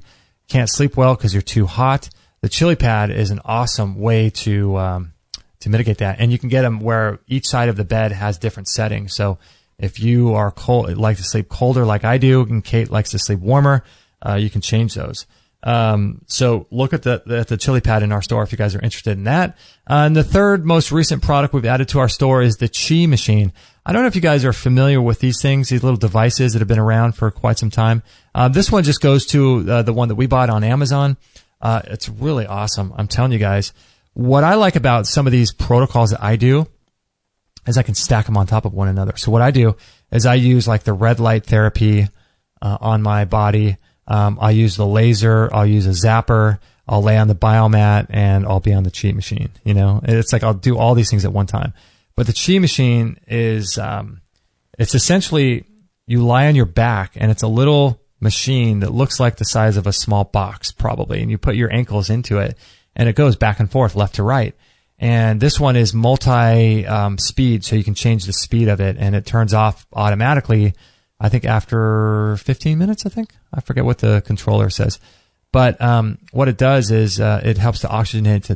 can't sleep well because you're too hot, the Chili Pad is an awesome way to mitigate that. And you can get them where each side of the bed has different settings. So if you are cold, like to sleep colder like I do, and Kate likes to sleep warmer, you can change those. So look at the chili pad in our store if you guys are interested in that. And the third most recent product we've added to our store is the Chi machine. I don't know if you guys are familiar with these things, these little devices that have been around for quite some time. This one just goes to the one that we bought on Amazon. It's really awesome. I'm telling you guys, what I like about some of these protocols that I do is I can stack them on top of one another. So what I do is I use like the red light therapy on my body. I'll use the laser. I'll use a zapper. I'll lay on the biomat, and I'll be on the Chi machine. You know, it's like I'll do all these things at one time. But the Chi machine is, it's essentially you lie on your back, and it's a little machine that looks like the size of a small box, probably, and you put your ankles into it, and it goes back and forth, left to right. And this one is multi-speed, so you can change the speed of it, and it turns off automatically, I think after 15 minutes, I think. I forget what the controller says. But what it does is it helps to oxygenate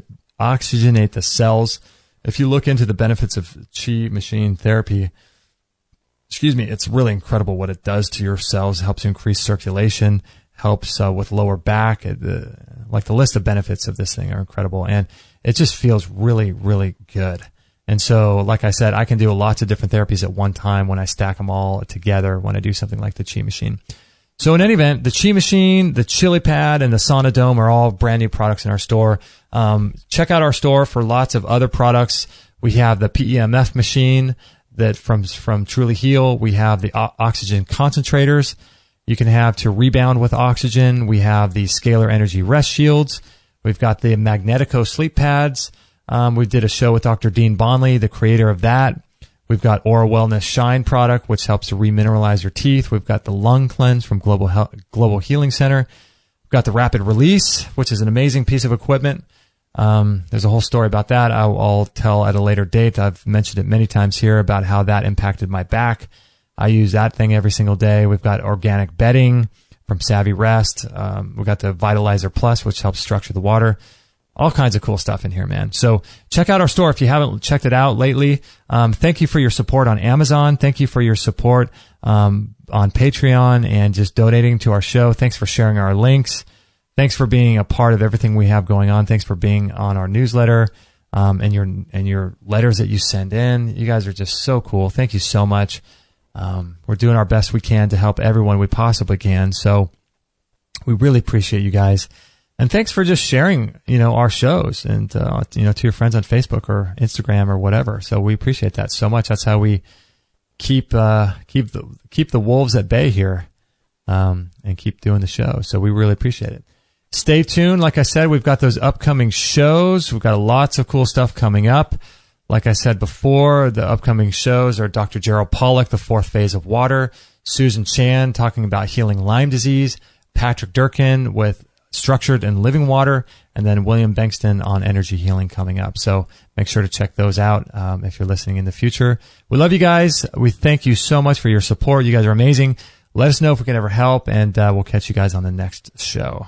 the cells. If you look into the benefits of Chi machine therapy, it's really incredible what it does to your cells. It helps increase circulation, helps with lower back. Like the list of benefits of this thing are incredible. And it just feels really, really good. And so, like I said, I can do lots of different therapies at one time when I stack them all together when I do something like the Chi machine. So in any event, the Chi machine, the Chili Pad, and the Sauna Dome are all brand new products in our store. Check out our store for lots of other products. We have the PEMF machine that from Truly Heal. We have the oxygen concentrators you can have to rebound with oxygen. We have the Scalar Energy Rest Shields. We've got the Magnetico sleep pads. We did a show with Dr. Dean Bonley, the creator of that. We've got Aura Wellness Shine product, which helps to remineralize your teeth. We've got the Lung Cleanse from Global Healing Center. We've got the Rapid Release, which is an amazing piece of equipment. There's a whole story about that I'll tell at a later date. I've mentioned it many times here about how that impacted my back. I use that thing every single day. We've got organic bedding from Savvy Rest. We've got the Vitalizer Plus, which helps structure the water. All kinds of cool stuff in here, man. So check out our store if you haven't checked it out lately. Thank you for your support on Amazon. Thank you for your support on Patreon and just donating to our show. Thanks for sharing our links. Thanks for being a part of everything we have going on. Thanks for being on our newsletter and your letters that you send in. You guys are just so cool. Thank you so much. We're doing our best we can to help everyone we possibly can. So we really appreciate you guys. And thanks for just sharing, our shows and, to your friends on Facebook or Instagram or whatever. So we appreciate that so much. That's how we keep the wolves at bay here, and keep doing the show. So we really appreciate it. Stay tuned. Like I said, we've got those upcoming shows. We've got lots of cool stuff coming up. Like I said before, the upcoming shows are Dr. Gerald Pollack, The Fourth Phase of Water, Susan Chan talking about healing Lyme disease, Patrick Durkin with Structured and Living Water, and then William Bankston on energy healing coming up. So make sure to check those out if you're listening in the future. We love you guys. We thank you so much for your support. You guys are amazing. Let us know if we can ever help, and we'll catch you guys on the next show.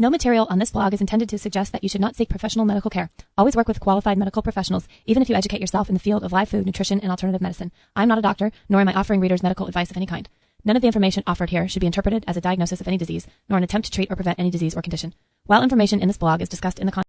No material on this blog is intended to suggest that you should not seek professional medical care. Always work with qualified medical professionals, even if you educate yourself in the field of live food, nutrition, and alternative medicine. I'm not a doctor, nor am I offering readers medical advice of any kind. None of the information offered here should be interpreted as a diagnosis of any disease, nor an attempt to treat or prevent any disease or condition. While information in this blog is discussed in the